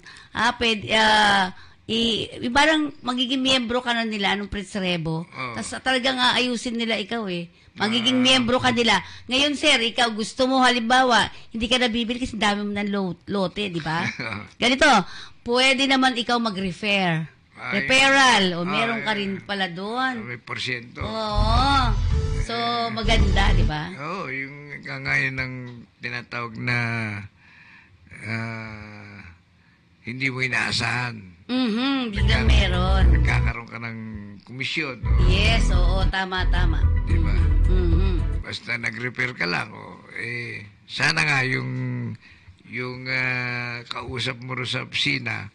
Parang magiging miyembro ka na nila nung Fritz Rebo. Tapos talagang ayusin nila ikaw Magiging miyembro ka nila. Ngayon, sir, ikaw gusto mo, halimbawa, hindi ka nabibili kasi dami mo ng lote, di ba? Ganito, pwede naman ikaw mag-refer. Referral. Meron ka rin pala doon. May porsyento. Oo. So, maganda, di ba? Yung ngayon ng tinatawag na hindi mo inaasahan. Biglang meron. Nagkakaroon ka ng komisyon. Yes, oo. Tama. Diba? Basta nag-repair ka lang. Sana nga yung kausap mo rin sa opisina,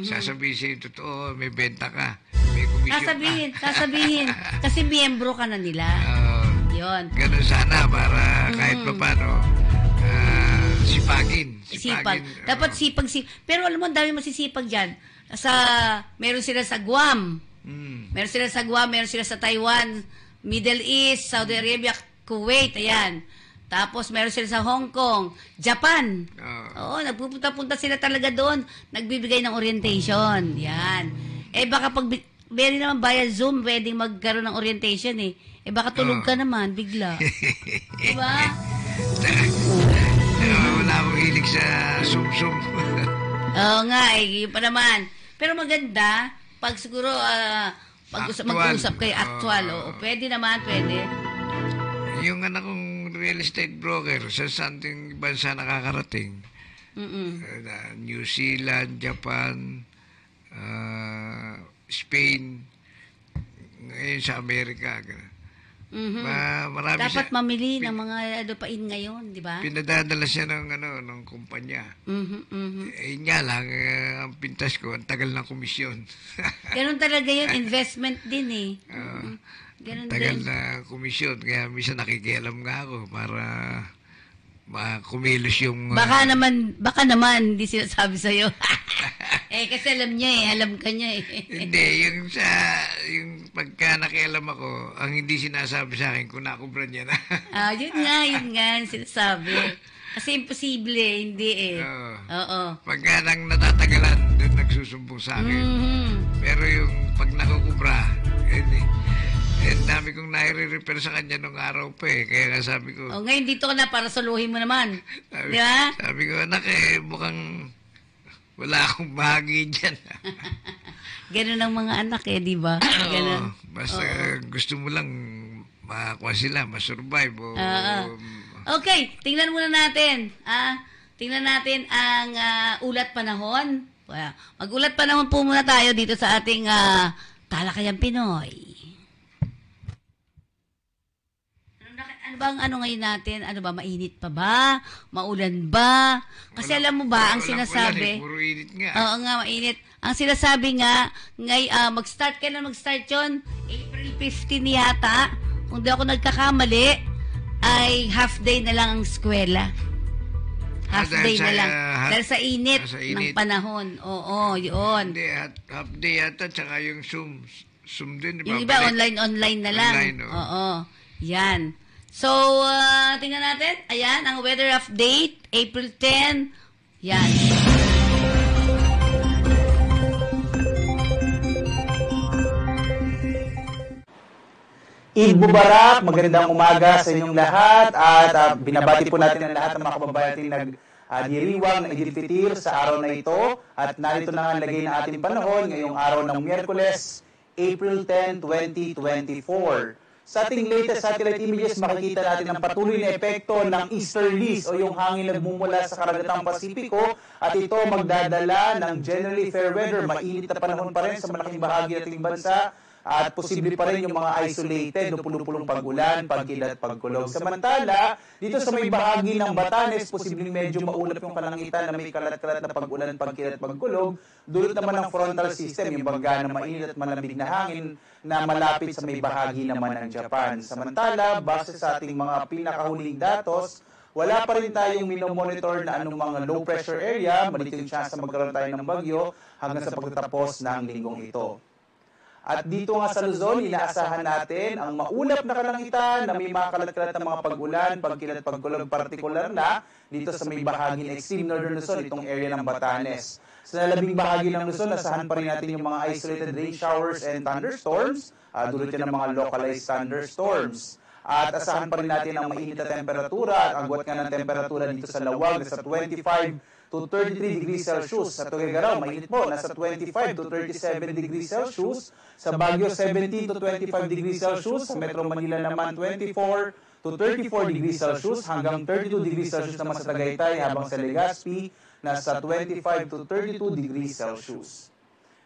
sasabihin sa'yo, totoo, may benta ka. May komisyon Sasabihin. Kasi miyembro ka na nila. Yun. Ganun sana para kahit pa paano, sipagin. Dapat sipag. Pero alam mo, dami masisipag dyan. Meron sila sa Guam. Meron sila sa Guam, meron sila sa Taiwan, Middle East, Saudi Arabia, Kuwait, ayan. Tapos meron sila sa Hong Kong, Japan. Nagpupunta-punta sila talaga doon. Nagbibigay ng orientation. Yan. Baka pag pwede naman via Zoom, pwedeng magkaroon ng orientation baka tulog ka naman, bigla. Diba? Wala akong hilig sa Zoom. Oo nga, yun pa naman. Pero maganda, pag siguro mag-usap kayo actual. Pwede naman, pwede. Yung anak kong real estate broker, sa something bansa nakakarating. New Zealand, Japan, Spain, ngayon sa Amerika. Dapat mamili ng mga lupain ngayon, di ba? Pinadadala siya ng kumpanya. Nga lang, ang pintas ko, ang tagal ng komisyon. Ganun talaga yun, investment din Ganun tagal din. na komisyon, kaya minsan nakikialam nga ako para kumilos yung... Baka naman, hindi sinasabi sa'yo. Kasi alam niya alam ka niya Hindi, yung pagka nakialam ako, ang hindi sinasabi sa akin, kung nakubra niya na. Yun nga, sinasabi. Kasi imposible, hindi Oo. Pagka nang natatagalan, doon nagsusumbong sa akin. Pero yung pag nakukubra, dami kong nai-repair sa kanya nung araw pa Kaya nga sabi ko... ngayon dito ka na para suluhin mo naman. Di ba? Sabi ko, anak mukhang wala akong bahagi dyan. Ganun ang mga anak di ba? Ganun. Basta gusto mo lang makakuha sila, masurvive. Okay, tingnan muna natin. Tingnan natin ang ulat panahon. Mag-ulat panahon po muna tayo dito sa ating Talakayang Pinoy. Ano ngayon natin? Ano ba, mainit pa ba? Maulan ba? Kasi alam mo ba, ang sinasabi... Puro init nga. Oo nga, mainit. Ang sinasabi nga, mag-start yun, April 15 yata. Kung di ako nagkakamali, ay half day na lang ang eskwela. Half day na lang. Dahil sa init ng panahon. Oo, yun. Hindi, half day yata, tsaka yung Zoom din. Yung iba, online na lang. Oo, yan. So, tingnan natin. Ayan, ang weather update, April 10. Yan. Eid Mubarak, magandang umaga sa inyong lahat at binabati po natin ang lahat ng mga kababayan natin nagdiriwang ng Eid al-Fitr sa araw na ito at narito na ang lagay ng ating panahon ngayong araw ng Miyerkules, April 10, 2024. Sa ating latest satellite images, makikita natin ang patuloy na epekto ng easterlies o yung hangin nagmumula sa karagatang Pasipiko at ito magdadala ng generally fair weather. Mainit na panahon pa rin sa malaking bahagi ng ating bansa at posible pa rin yung mga isolated o pulupulong pag-ulan, pagkilat, pagkulog. Samantala, dito sa may bahagi ng Batanes, posibleng medyo maulap yung kalangitan na may kalat-kalat na pag-ulan, pagkilat, pagkulog. Dulot naman ng frontal system, yung bangga na mainit at malamig na hangin na malapit sa may bahagi naman ng Japan. Samantala, base sa ating mga pinakahuling datos, wala pa rin tayong minomonitor na anong mga low pressure area, maliit yung chance na magkaroon tayo ng bagyo hanggang sa pagtatapos ng linggong ito. At dito nga sa Luzon, inaasahan natin ang maulap na kalangitan na may makalat-kalat na mga pag-ulan, pagkilat, pagkulog, partikular na dito sa may bahagi ng extreme northern Luzon, itong area ng Batanes. Sa nalabing bahagi ng Luzon, asahan pa rin natin yung mga isolated rain showers and thunderstorms, dulot yan ng mga localized thunderstorms. At asahan pa rin natin ang mainit na temperatura at agwat nga ng temperatura dito sa Lawag sa 25 to 33 degrees Celsius. Sa Tuguegarao, mainit po, nasa 25 to 37 degrees Celsius. Sa Baguio, 17 to 25 degrees Celsius. Sa Metro Manila naman, 24 to 34 degrees Celsius hanggang 32 degrees Celsius naman sa Tagaytay, habang sa Legazpi, nasa 25 to 32 degrees Celsius.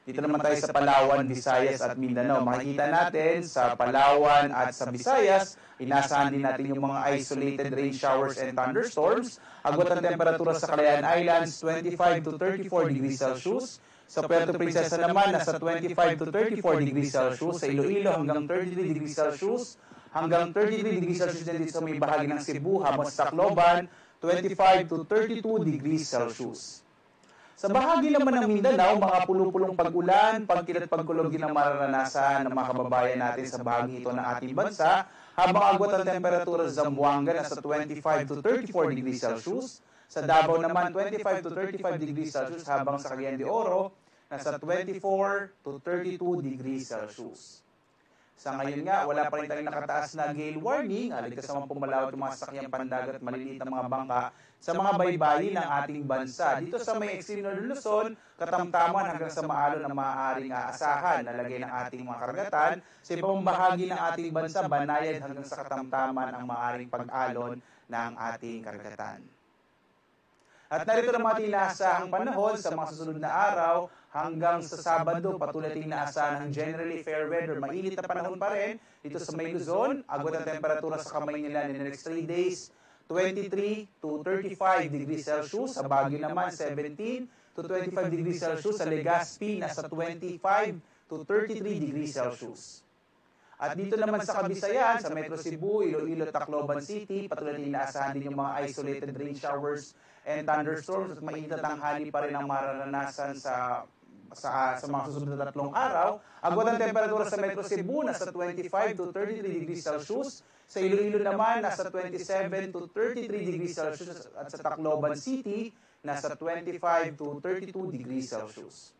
Dito naman tayo sa Palawan, Visayas at Mindanao. Makikita natin sa Palawan at sa Visayas, inasahan din natin yung mga isolated rain showers and thunderstorms. Agwat ang temperatura sa Calayan Islands, 25 to 34 degrees Celsius. Sa Puerto Princesa naman, nasa 25 to 34 degrees Celsius. Sa Iloilo, hanggang 33 degrees Celsius. Hanggang 33 degrees Celsius din dito sa may bahagi ng Cebu, habang sa Tacloban, 25 to 32 degrees Celsius. Sa bahagi naman ng Mindanao, mga pulupulong pag-ulan, pagkilat, pagkulog din ang mararanasan ng mga kababayan natin sa bahagi ito ng ating bansa, habang agwat ang temperatura sa Zamboanga nasa 25 to 34 degrees Celsius. Sa Davao naman, 25 to 35 degrees Celsius, habang sa Cagayan de Oro, nasa 24 to 32 degrees Celsius. Sa ngayon nga, wala pa rin tayong nakataas na gale warning. Ligtas naman pumalawat yung mga sakyang pandagat at maliliit na mga bangka sa mga baybayin ng ating bansa. Dito sa may extreme northern Luzon, katamtaman hanggang sa maalon na maaaring aasahan na lagay ng ating mga karagatan. Sa ibang bahagi ng ating bansa, banayad hanggang sa katamtaman ang maaaring pag-alon ng ating karagatan. At narito naman ating inaasahang panahon sa mga susunod na araw hanggang sa Sabado. Patuloy ating inaasahan ng generally fair weather. Mainit na panahon pa rin dito sa may Luzon. Agwat ang temperatura sa kamay nila in the next 3 days, 23 to 35 degrees Celsius. Sa Baguio naman, 17 to 25 degrees Celsius. Sa Legazpi, nasa 25 to 33 degrees Celsius. At dito naman sa Kabisayan, sa Metro Cebu, Iloilo, Tacloban City, patuloy din inaasahan din yung mga isolated rain showers and thunderstorms at mainit na tanghali pa rin ang mararanasan sa mga susunod na 3 araw. Agwat ang temperatura sa Metro Cebu, nasa 25 to 33 degrees Celsius. Sa Iloilo naman, nasa 27 to 33 degrees Celsius. At sa Tacloban City, nasa 25 to 32 degrees Celsius.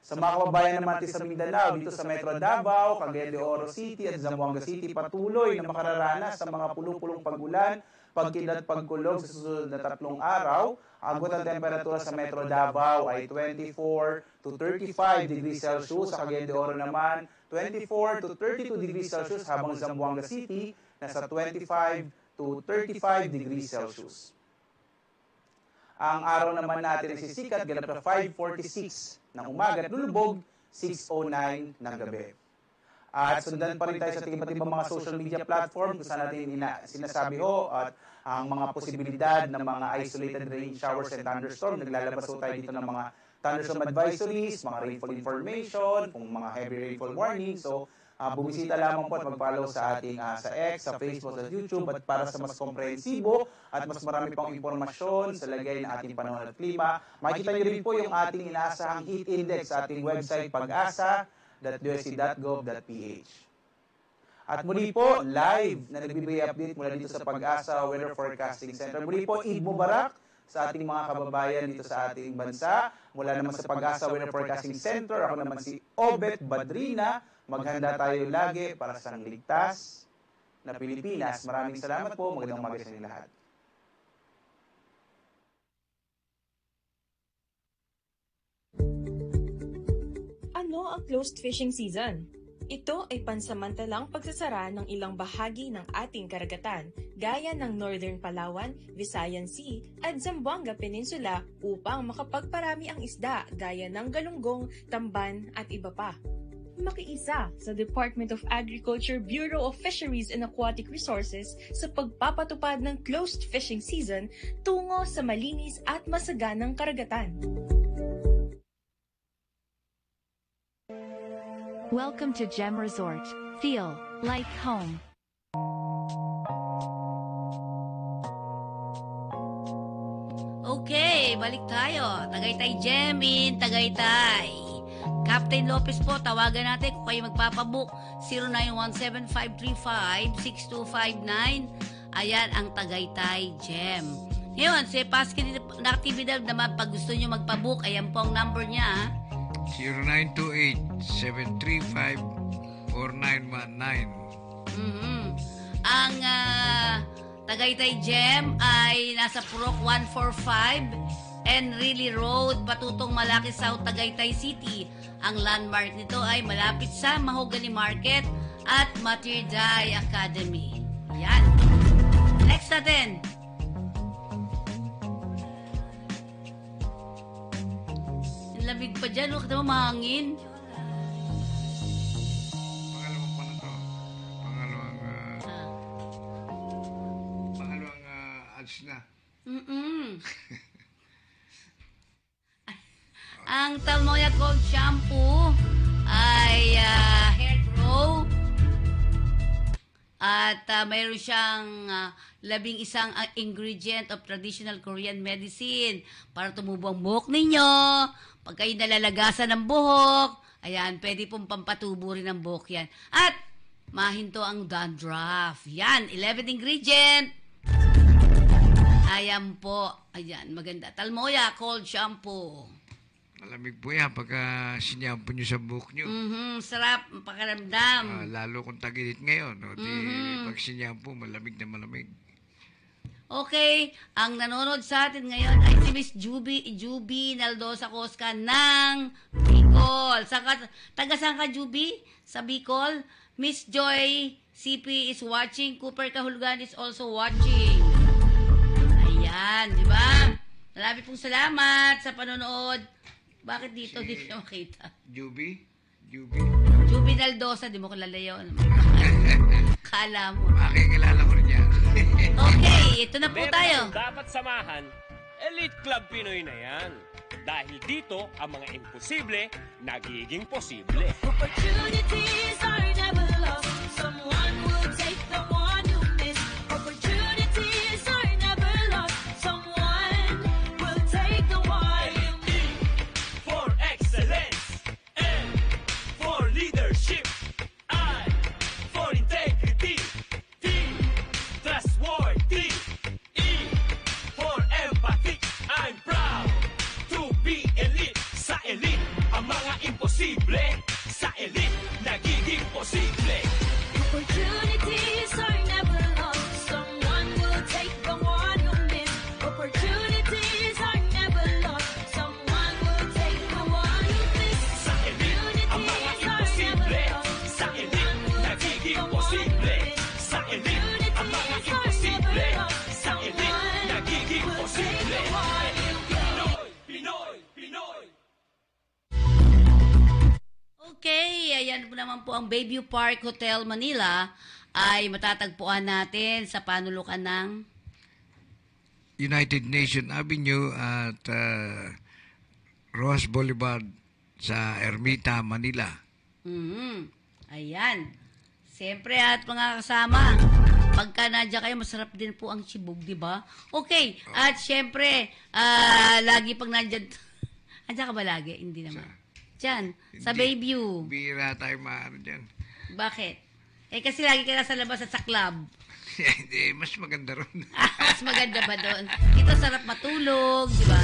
Sa mga kababayan naman natin sa Mindanao, dito sa Metro Davao, Cagayan de Oro City at Zamboanga City, patuloy na makararanas sa mga pulong-pulong pag-ulan, pagkidlat, pagkulog sa susunod na 3 araw. Agot ang temperatura sa Metro Davao ay 24 to 35 degrees Celsius. Sa Cagayan de Oro naman, 24 to 32 degrees Celsius, habang Zamboanga City nasa 25 to 35 degrees Celsius. Ang araw naman natin ay sisikat ganap na 5:46 ng umaga at lulubog 6:09 ng gabi. At sundan pa rin tayo sa iba't ibang mga social media platform kung saan natin sinasabi at ang mga posibilidad ng mga isolated rain showers and thunderstorm. Naglalabas tayo dito ng mga thunderstorm advisories, mga rainfall information, kung mga heavy rainfall warning. So, bumisita lamang po at mag-follow sa ating sa X, sa Facebook, sa YouTube, at para sa mas komprehensibo at mas marami pang impormasyon sa lagay ng ating panahon at klima, makikita niyo rin po yung ating inaasahang heat index sa ating website pag-asa.usc.gov.ph. At muli po, live na nagbibigay update mula dito sa Pag-asa Weather Forecasting Center. Muli po, Eid Mubarak sa ating mga kababayan dito sa ating bansa. Mula naman sa Pag-asa Weather Forecasting Center, ako naman si Obet Badrina. Maghanda tayo lagi para sa ligtas na Pilipinas. Maraming salamat po. Magandang umaga sa inyo lahat. Ano ang closed fishing season? Ito ay pansamantalang pagsasara ng ilang bahagi ng ating karagatan, gaya ng Northern Palawan, Visayan Sea at Zamboanga Peninsula upang makapagparami ang isda gaya ng galunggong, tamban at iba pa. Makiisa sa Department of Agriculture Bureau of Fisheries and Aquatic Resources sa pagpapatupad ng closed fishing season tungo sa malinis at masaganang karagatan. Welcome to Gem Resort. Feel like home. Okay, balik tayo. Tagaytay Gem in Tagaytay. Captain Lopez po, tawagan natin kung kayo magpapabook. 0917-535-6259. Ayan ang Tagaytay Gem. Ngayon, si Pascal na aktibidad naman, pag gusto nyo magpabook, ayan po ang number niya. 0928-735-4919. Ang Tagaytay Gem ay nasa Purok 145 Enrile Road, patutong Malaki South, Tagaytay City. Ang landmark nito ay malapit sa Mahogany Market at Mater Dei Academy. Yan. Next natin. Ang lamig pa dyan. Huwag na mahangin. Pangalawang pa na to. Pangalawang ads na. Ang Talmoya Gold Shampoo ay hair grow at mayroon siyang 11 ingredient of traditional Korean medicine para tumubo ang buhok ninyo. Pag kayo nalalagasan ng buhok, ayan, pwede pong pampatubo rin ang buhok yan. At mahinto ang dandruff. Yan, 11 ingredient. Ayan po. Ayan, maganda. Talmoya Cold Shampoo. Malamig po yan pagka sinyampo nyo sa buhok nyo. Sarap, pakaramdam. Lalo kung tag-init ngayon. No? Pag sinyampo, malamig na malamig. Okay, ang nanonood sa atin ngayon ay si Miss Juby Naldosa Cosca ng Bicol. Taga saan ka, Juby? Sa Bicol? Miss Joy CP is watching. Cooper Kahulugan is also watching. Ayan, di ba? Marami pong salamat sa panonood. Bakit dito hindi siya makita? Juby Naldosa, di mo kilala yun. Kala mo. Makikilala ko rin yan. Okay, ito na po tayo. Dapat samahan, Elite Club Pinoy na yan. Dahil dito, ang mga imposible, nagiging posible. Opportunities are never lost. Someone will take the one you miss. Opportunities are never lost. Someone will take the one you miss. For excellence, N for leadership, I for integrity, T trustworthy, E for empathy. I'm proud to be elite. Sa elite, ang mga ayan po naman po ang Bayview Park Hotel Manila ay matatagpuan natin sa panulukan ng United Nation Avenue at Ross Boulevard sa Ermita, Manila. Ayan. Siyempre at mga kasama, pagka nandiyan kayo, masarap din po ang sibog, di ba? Okay. At siyempre, lagi pag nandiyan, andiyan ka ba lagi? Hindi naman. Diyan, sa Bayview. Bira tayo maaari dyan. Bakit? Kasi lagi ka nasa labas at sa club. Hindi, mas maganda ron. Mas maganda ba doon? Dito sarap matulog, di ba?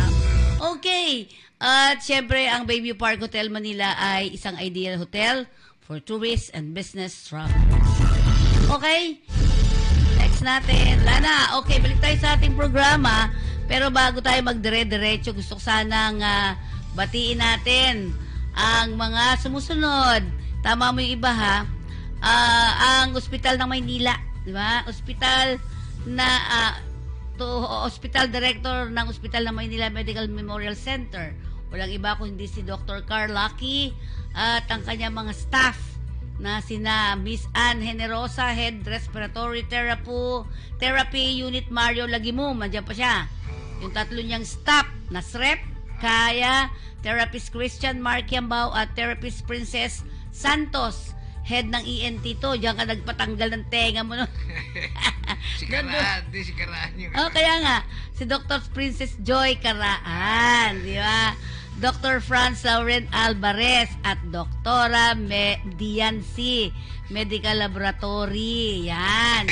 Okay. At syempre, ang Bayview Park Hotel Manila ay isang ideal hotel for tourists and business travelers. Okay? Next natin. Lana, okay, balik tayo sa ating programa. Pero bago tayo magdire-diretso, gusto ko sanang batiin natin ang mga sumusunod. Tama mo yung iba, ha? Ang Ospital ng Maynila. Di ba? Ospital na Hospital Director ng Ospital ng Maynila Medical Memorial Center. Walang iba kung hindi si Dr. Carl Lucky at ang kanyang mga staff na sina Miss Ann Generosa, Head Respiratory Therapy Unit Mario Lagimum, andyan pa siya. Yung tatlo niyang staff na SREP, Kaya, Therapist Christian Marquiambao at Therapist Princess Santos. Head ng ENT to. Diyan ka nagpatanggal ng tenga mo. No? Si Karaan yung... Kaya nga. Si Dr. Princess Joy Karaan. Di ba? Dr. Franz Lauren Alvarez at Doktora Diancy Medical Laboratory. Yan.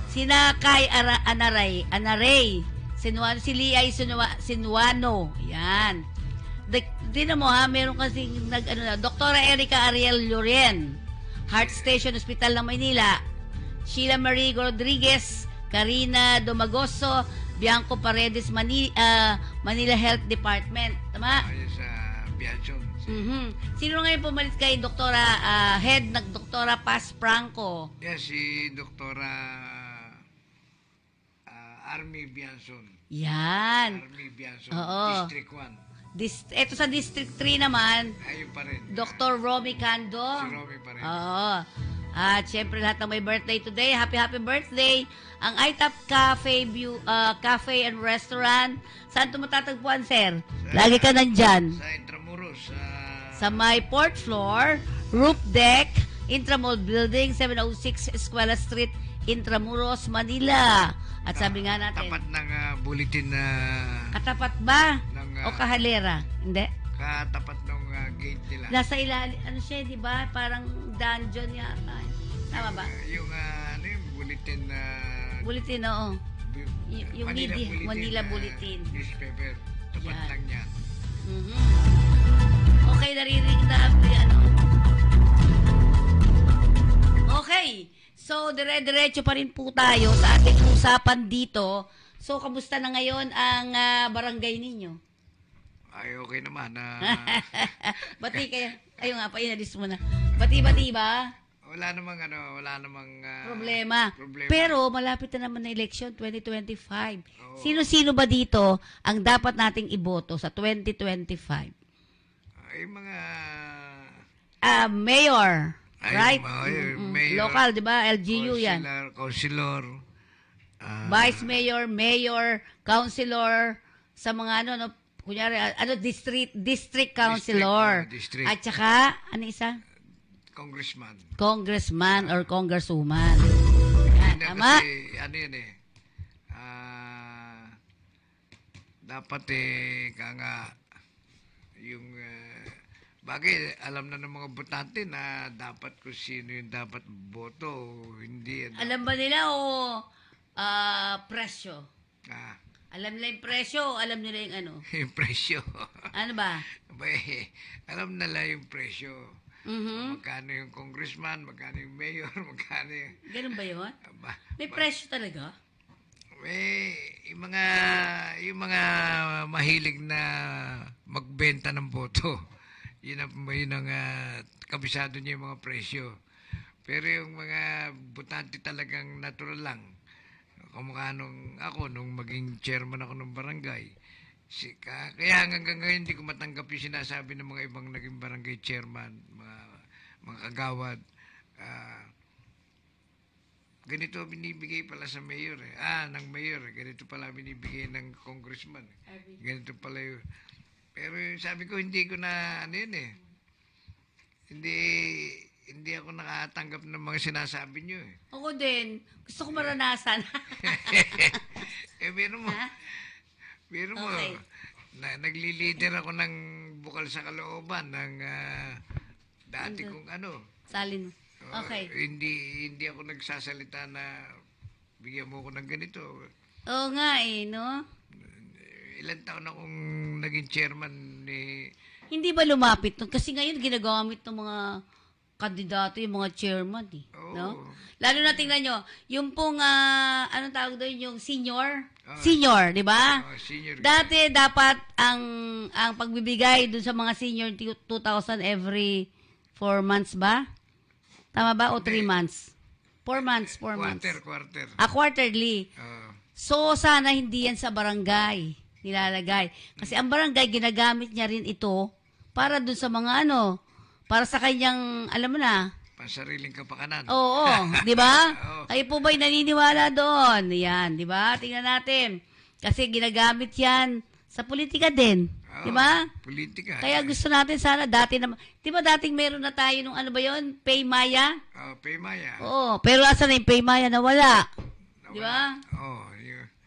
Sina Kay Anaray. Si Liay Sinuano. Yan. Tignan mo ha, meron kasing Doktora Erica Ariel Loren, Heart Station Hospital ng Maynila. Sheila Marie Rodriguez, Karina Domagoso, Bianco Paredes, Manila Health Department. Tama? Ayun sa Bianchon. Sino ngayon pumalit kay Doktora, Head ng Doktora Paz Franco? Yes, si Doktora Army Bianson. Yan. Army Bianson. Oo. District 1. Ito sa District 3 naman, ayun pa rin. Dr. Romy Cando. Si Romy pa rin. Oo. At syempre lahat ng may birthday today, happy birthday. Ang ITAP Cafe and Restaurant. Saan ito matatagpuan, sir? Lagi ka nandyan. Sa Intramuros. Sa my 4th floor, roof deck, Intramall Building, 706 Escuela Street, Intramuros, Manila. At sabi nga natin, tapat ng bulletin na... katapat ba? O kahalera? Hindi? Katapat ng gate nila. Nasa ilalim, ano siya, di ba? Parang dungeon yata. Tama ba? Yung bulletin na... bulletin, oo. Yung Manila Bulletin. Newspaper. Tapat lang yan. Okay, naririnig na Okay. So, dire-diretso pa rin po tayo sa ating usapan dito. So, kamusta na ngayon ang barangay ninyo? Ay, okay naman. Bati kayo. Ayun nga, painalis mo na. Bati-bati ba? Wala namang problema. Pero, malapit na naman na election 2025. Sino-sino ba dito ang dapat nating iboto sa 2025? Ay, mga... mayor. Right? Mayor. Local, di ba? LGU yan. Councilor. Vice Mayor, Mayor, Councilor, sa mga kunyari, District Councilor. District. At saka, ano isa? Congressman or Congresswoman. Tama? Kasi, ano yun dapat yung... bagay, alam na ng mga botante na dapat kung sino yung dapat boto, hindi. Alam ba nila o presyo? Alam nila yung presyo o alam nila yung ano? Yung presyo. Ano ba? Alam nila yung presyo. Magkano yung congressman, magkano yung mayor, magkano yung... Ganun ba yun? May presyo talaga? Yung mga mahilig na magbenta ng boto. Yun ang kabisado niya yung mga presyo. Pero yung mga butante talagang natural lang. Kumukha nung maging chairman ako ng barangay. Kaya hanggang ngayon hindi ko matanggap yung sinasabi ng mga ibang naging barangay chairman. mga kagawad, ganito binibigay pala sa mayor eh. Ng mayor eh. Ganito pala binibigay ng congressman. Ganito pala yun. Pero sabi ko, hindi ko na, ano yun eh. Hindi ako nakatanggap ng mga sinasabi nyo eh. Ako din. Gusto ko maranasan. Biro mo. Okay. Nagli-leader ako ng bukal sa kalooban ng dati kong Salin. Okay. Hindi ako nagsasalita na bigyan mo ko ng ganito. Oo nga eh, no? Ilan taon akong naging chairman ni... Hindi ba lumapit nun? Kasi ngayon ginagamit ng mga kandidato, yung mga chairman eh. No? Lalo na tingnan nyo, yung pong, anong tawag doon, yung senior. Senior, di ba? Senior. Dati dapat ang pagbibigay doon sa mga senior 2,000 every 4 months ba? Tama ba? O 3 months? 4 months, 4 months. Quarter. Quarterly. So, sana hindi yan sa barangay nilalagay. Kasi ang barangay, ginagamit niya rin ito para dun sa mga para sa kanyang, alam mo na. Pansariling kapakanan. Oo, di ba? Kayo po ba'y naniniwala doon? Yan, di ba? Tingnan natin. Kasi ginagamit yan sa politika din. Di ba? Politika. Kaya gusto natin sana dati naman. Di ba dating meron na tayo nung ano ba yun? Paymaya? Paymaya. Oo, pero asan na yung Paymaya? Nawala. Di ba?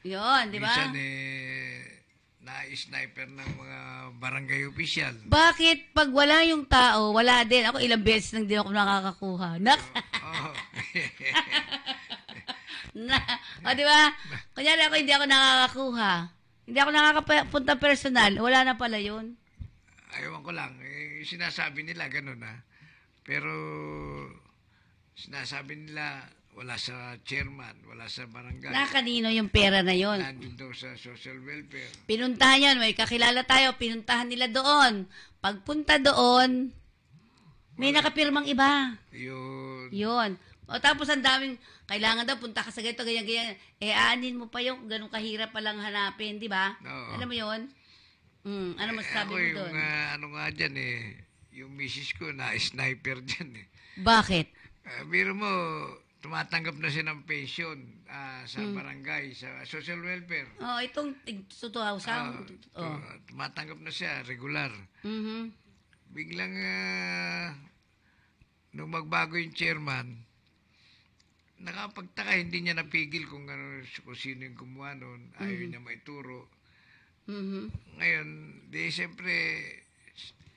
Yun, di ba? Minsan na-sniper ng mga barangay official. Bakit pag wala yung tao, wala din? Ako ilang beses nang din ako nakakakuha. Di ba? Kunyari ako hindi ako nakakakuha. Hindi ako nakakapunta personal. Wala na pala yun. Ayawan ko lang. Sinasabi nila ganun Pero sinasabi nila wala sa chairman, wala sa barangay. Kanino yung pera na yun? Nandun daw sa social welfare. Pinuntahan yan. May kakilala tayo. Pinuntahan nila doon. Pagpunta doon, may nakapirmang iba. Yun. O tapos ang daming, kailangan daw, punta ka sa ganito, ganyan. Aanin mo pa yung ganun kahirap palang hanapin, di ba? Alam mo yun? Ano masasabi mo doon? Ano nga dyan yung misis ko na-sniper dyan Bakit? Biro mo, tumatanggap na siya ng pension sa barangay, sa social welfare. Itong 2,000. Tumatanggap na siya, regular. Biglang, nung magbago yung chairman, nakapagtaka, hindi niya napigil kung sino yung kumuha nun. Ayaw niya maituro. Ngayon, siyempre...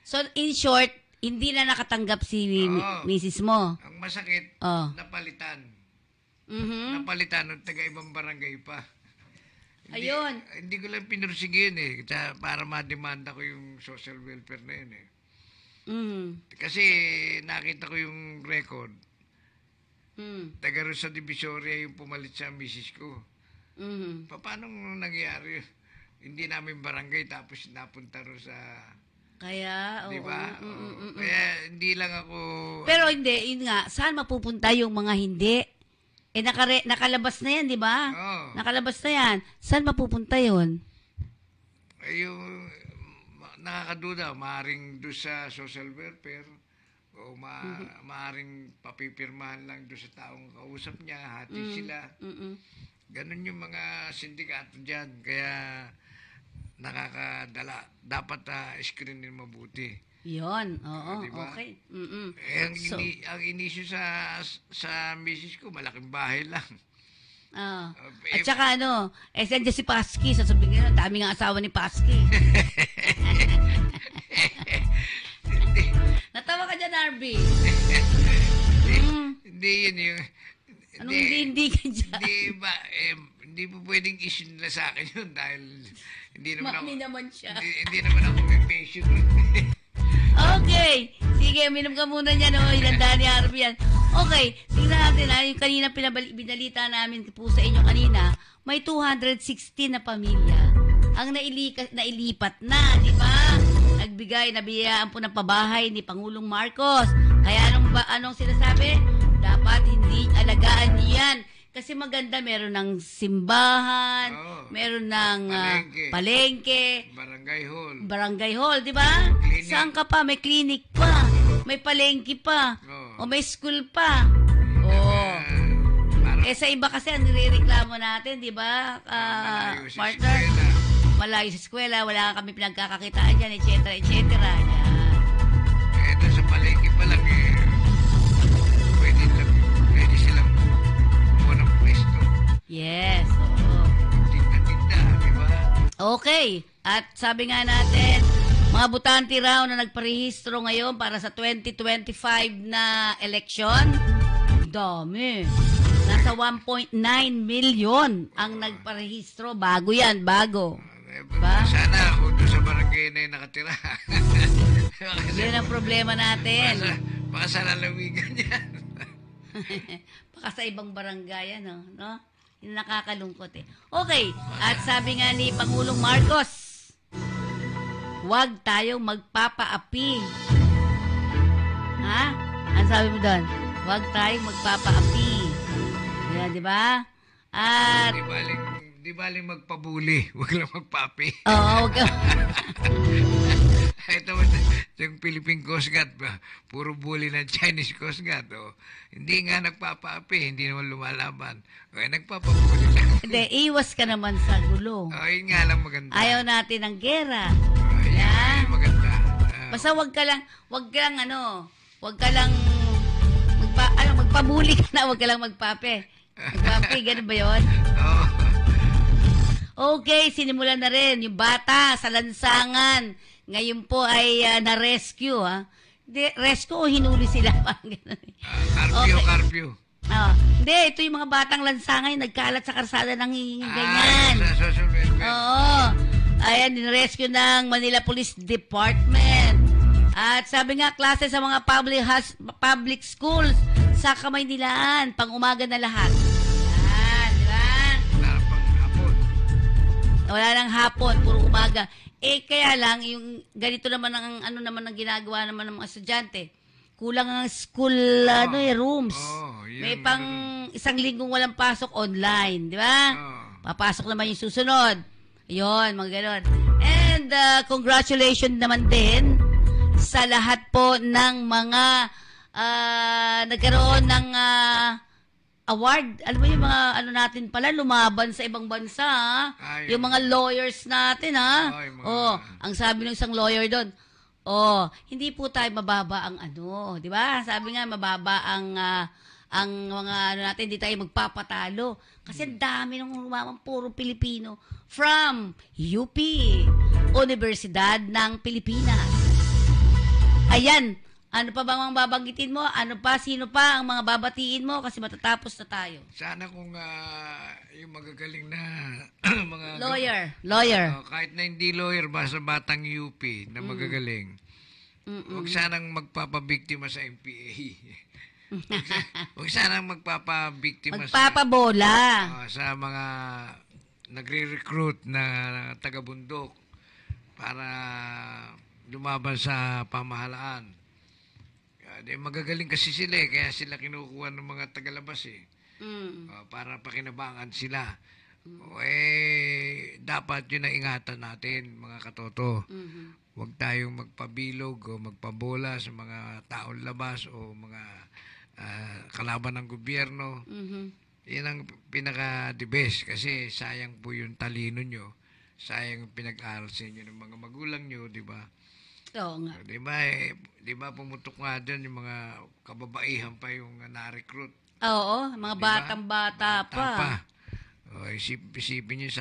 So, in short, hindi na nakatanggap si misis mo. Ang masakit, napalitan. Napalitan ng taga-ibang barangay pa. Ayun. Hindi ko lang pinursigin para mademanda ko yung social welfare na yun Kasi nakita ko yung record. Taga rin sa Divisoria yung pumalit sa misis ko. Paano nangyari? Hindi namin barangay tapos napunta rin sa... Kaya, diba? Kaya hindi lang ako... Pero hindi, yun nga, saan mapupunta yung mga hindi? Nakalabas na yan, di ba? Nakalabas na yan. Saan mapupunta yun? Yung nakakaduda, maaaring doon sa social welfare o maaaring papipirmahan lang doon sa taong kausap niya, hati sila. Ganun yung mga sindikato dyan. Kaya nakakadala. Dapat screenin mabuti. Yun, oo, diba? okay. Ang inisyo sa misis ko, malaking bahay lang. At saka saan dyan si Paski? Sasabihin nyo, dami nga asawa ni Paski. Natawa ka dyan, Arby. Hindi yun yung... Anong hindi ka dyan? Hindi po pwedeng issue nila sa akin yun dahil hindi naman siya. Hindi naman ako may pension. Okay. Sige, minum ka muna niya, Ilanda ni Arby yan. Okay, tingnan natin yung kanina binalita namin po sa inyo kanina, may 216 na pamilya ang nailipat na, di ba? Nabiyayaan po ng pabahay ni Pangulong Marcos. Kaya anong sinasabi? Dapat hindi alagaan niyan. Kasi maganda, meron ng simbahan, meron ng palengke, barangay hall. Barangay hall, di ba? Saan ka pa? May clinic pa. may palengke pa. O may school pa. Oh. Sa iba kasi ang nirereklamo natin, di ba? Partner, malayo sa eskwela, wala kami pinagkakakitaan dyan, etc. etc. Ito sa palengke pa lang pwede silang kumuha ng pwesto. Yes. Oo. Tinda, di ba? Okay. At sabi nga natin, mga butante raw na nagparehistro ngayon para sa 2025 na election, dami. Nasa 1.9 million ang nagparehistro. Bago yan, bago. Ba? Sana kung doon sa barangay na yung nakatira. Yun ang problema natin. Baka sa lalawigan yan. Baka sa ibang barangay, no? Yung nakakalungkot eh. Okay, at sabi nga ni Pangulong Marcos, huwag tayong magpapaapi. Ha? Ano sabi mo doon? Huwag tayong magpapaapi. Yan, di ba? At Di baling magpabuli, huwag lang magpapi. Oo, huwag ka. Ito yung Philippine Coast Guard, puro bully ng Chinese Coast Guard. Hindi nga nagpapaapi, hindi naman lumalaban. Nagpapabuli lang. Hindi, iwas ka naman sa gulo. Yun nga lang maganda. Ayaw natin ng gera. Yun maganda. Basta wag ka lang magpabuli ka na, wag ka lang magpape. Magpape, ganun ba yun? Oo. Okay, sinimulan na rin yung bata sa lansangan. Ngayon po ay na-rescue, ha? Rescue o hinuli sila? Carpio. Hindi, ito yung mga batang lansangan yung nagkalat sa karsada ng ganyan. Oo. Ayan, rescue ng Manila Police Department. At sabi nga, klase sa mga public schools sa kamay nilaan, pang umaga na lahat. Yan, di ba? Wala nang hapon, puro umaga. Kaya lang, yung ganito naman ang ang ginagawa naman ng mga estudyante. Kulang ang school rooms. May pang isang linggong walang pasok online, di ba? Papasok naman yung susunod. Yun, mga ganon. And congratulations naman din sa lahat po ng mga nagkaroon ng award. Alam mo yung mga natin pala, lumaban sa ibang bansa, yung mga lawyers natin, ang sabi ng isang lawyer doon, hindi po tayo mababa ang di ba? Sabi nga, mababa ang mga natin, hindi tayo magpapatalo. Kasi ang dami ng lumamang puro Pilipino from UP, Universidad ng Pilipinas. Ayan, ano pa bang mga babanggitin mo? Sino pa ang mga babatiin mo? Kasi matatapos na tayo. Sana kung yung magagaling na mga lawyer. Kahit na hindi lawyer, basta batang UP na magagaling. Huwag sanang magpapabiktima sa MPA. Huwag sanang magpapabiktima magpapabola sa mga nagre-recruit na taga-bundok para lumaban sa pamahalaan. Magagaling kasi sila kaya sila kinukuha ng mga tagalabas para pakinabangan sila. Dapat yun ang ingatan natin, mga katoto. Huwag tayong magpabilog o magpabola sa mga taong labas o mga kalaban ng gobyerno. Yan ang pinaka-the best kasi sayang po yung talino nyo. Sayang pinag-aral sa inyo ng mga magulang nyo, di ba? Oo nga. Di ba pumutok nga dyan yung mga kababaihan pa yung na-recruit. Oo, mga batang-bata pa. Isipin nyo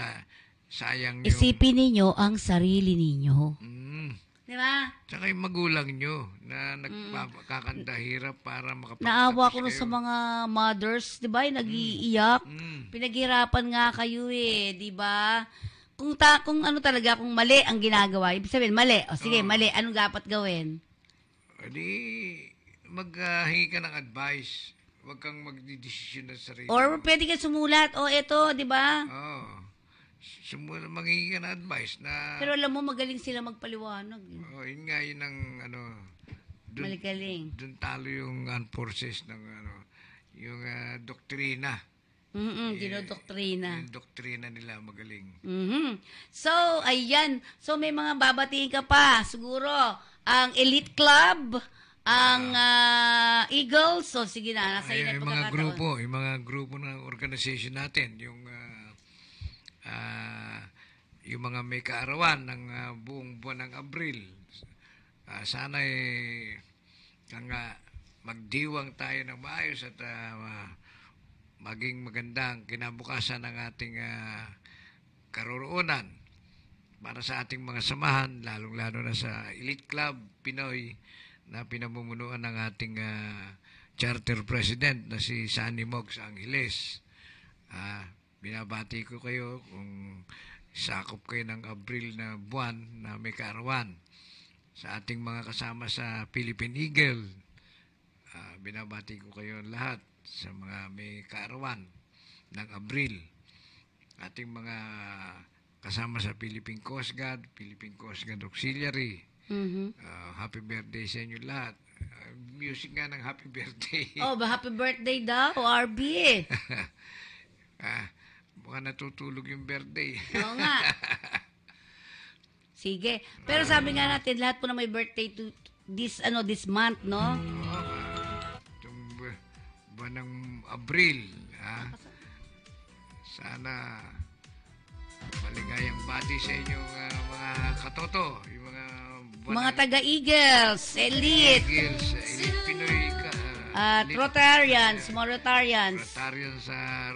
sayang yung... Isipin ninyo ang sarili ninyo. Di ba? Tsaka yung magulang nyo na nagkakandahirap para makapagtapos Naawa ko na sa mga mothers, di ba? Yung nag-iiyak. Pinaghirapan nga kayo di ba? Kung talaga, kung mali ang ginagawa, ibig sabihin, mali. O sige, mali. Anong dapat gawin? Maghingi ka ng advice. Huwag kang magdidesisyon ng sarili. Or pwede ka sumulat. Ito, di ba? Maghingi ka ng advice na... Pero alam mo, magaling sila magpaliwanag. Yun nga, yun ang Malagaling. Doon talo yung armed forces ng yung doktrina. Dinodoktrina. Yung doktrina nila magaling. So, ayan. So, may mga babatiin ka pa. Siguro, ang Elite Club, ang Eagles. So, sige na, nasa Yung mga grupo ng organization natin, yung mga may kaarawan ng buong buwan ng Abril. Sana'y magdiwang tayo ng maayos at maging magandang kinabukasan ng ating karoroonan para sa ating mga samahan, lalong-lalo na sa Elite Club Pinoy na pinamumunuan ng ating charter president na si Sunny Mogs Angeles. Binabati ko kayo kung sakop kayo ng Abril na buwan na may kaarawan. Sa ating mga kasama sa Philippine Eagle, binabati ko kayo lahat sa mga may kaarawan ng Abril. Ating mga kasama sa Philippine Coast Guard Auxiliary. Happy birthday sa inyo lahat. Music nga ng happy birthday. Happy birthday daw, RB. Mukhang natutulog yung birthday. Oo nga. Sige. Pero sabi nga natin, lahat po na may birthday to this month, no? Itong buwan ng Abril. Sana maligayang bati sa inyong mga katoto. Yung mga taga-Eagles, Elite. Pinoy. Rotarians, mga Rotarians.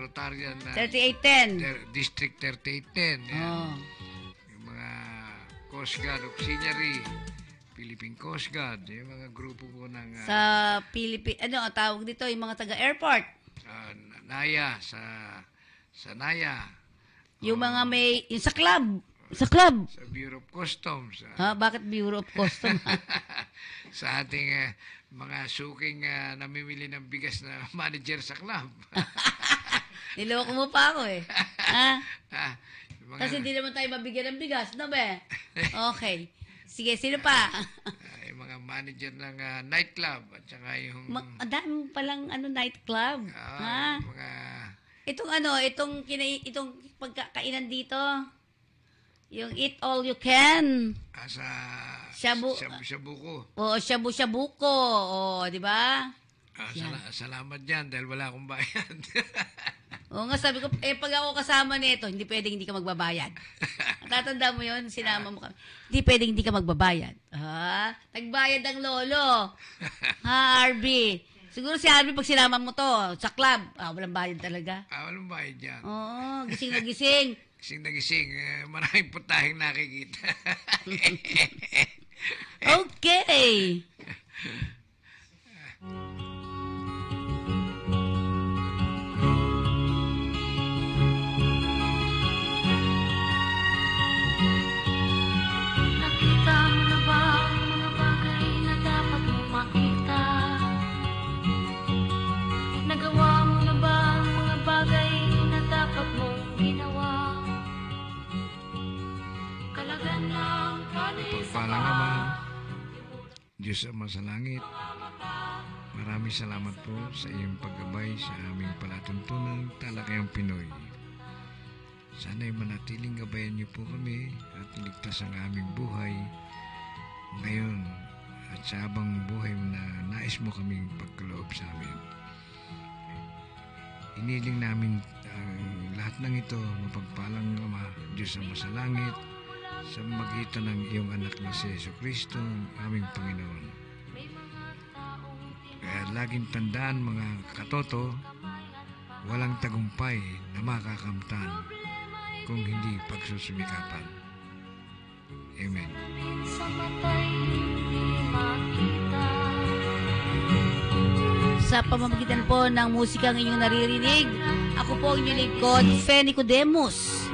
Rotarian. 3810. District 3810. Yung mga Coast Guard Auxiliary, Philippine Coast Guard, yung mga grupo po ng... sa Philippine, tawag dito, yung mga taga-airport. NAIA, sa NAIA. Yung mga yung sa club. Sa club. Sa Bureau of Customs. Bakit Bureau of Customs? Sa ating mga suking namimili ng bigas na manager sa club. Niloko mo pa ako eh. Kasi hindi naman tayo mabigyan ng bigas, no be? Okay. Sige, sino pa? Yung mga manager ng nightclub at saka yung... Ang dami palang nightclub. Itong pagkakainan dito. Yung eat all you can. Shabu-shabuko. Oo, shabu-shabuko. Oo, di ba? Salamat dyan dahil wala akong bayad. Oo nga, sabi ko, pag ako kasama nito, hindi pwedeng hindi ka magbabayad. Tatanda mo yun, sinama mo kami. Hindi pwedeng hindi ka magbabayad. Nagbayad ang lolo. RB. Siguro si RB, pag sinama mo to, sa club, walang bayad talaga. Walang bayad yan. Oo, gising na gising. Gising na gising. Maraming putahing nakikita. Okay. Nakita mo na ba ang mga bagay na dapat mong makita? Nagawa mo na ba ang mga bagay na dapat mong ginawa? Kalagan ng panis Pagpalang Ama, Diyos Ama sa langit, maraming salamat po sa iyong paggabay sa aming palatuntunang Talakayang Pinoy. Sana'y manatiling gabayan niyo po kami at iligtas ang aming buhay ngayon at sa habang buhay na nais mo kaming pagkaloob sa amin. Iniling namin ang lahat ng ito, mapagpalang Ama, Diyos Ama sa langit, sa magitan ng iyong anak na si Jesucristo, aming Panginoon. Kaya laging tandaan mga katoto, walang tagumpay na makakamtan kung hindi pagsusumikapan. Amen. sa mata'y hindi makita. Sa pamamagitan po ng musikang inyong naririnig, ako po ang inyong lingkod, Feni Codemus,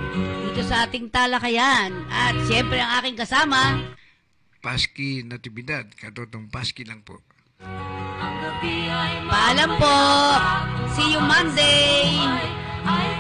dito sa ating talakayan. At siyempre ang aking kasama, Paski Natividad, katotong Paski lang po. Ang gabi ay paalam po. See you Monday. ay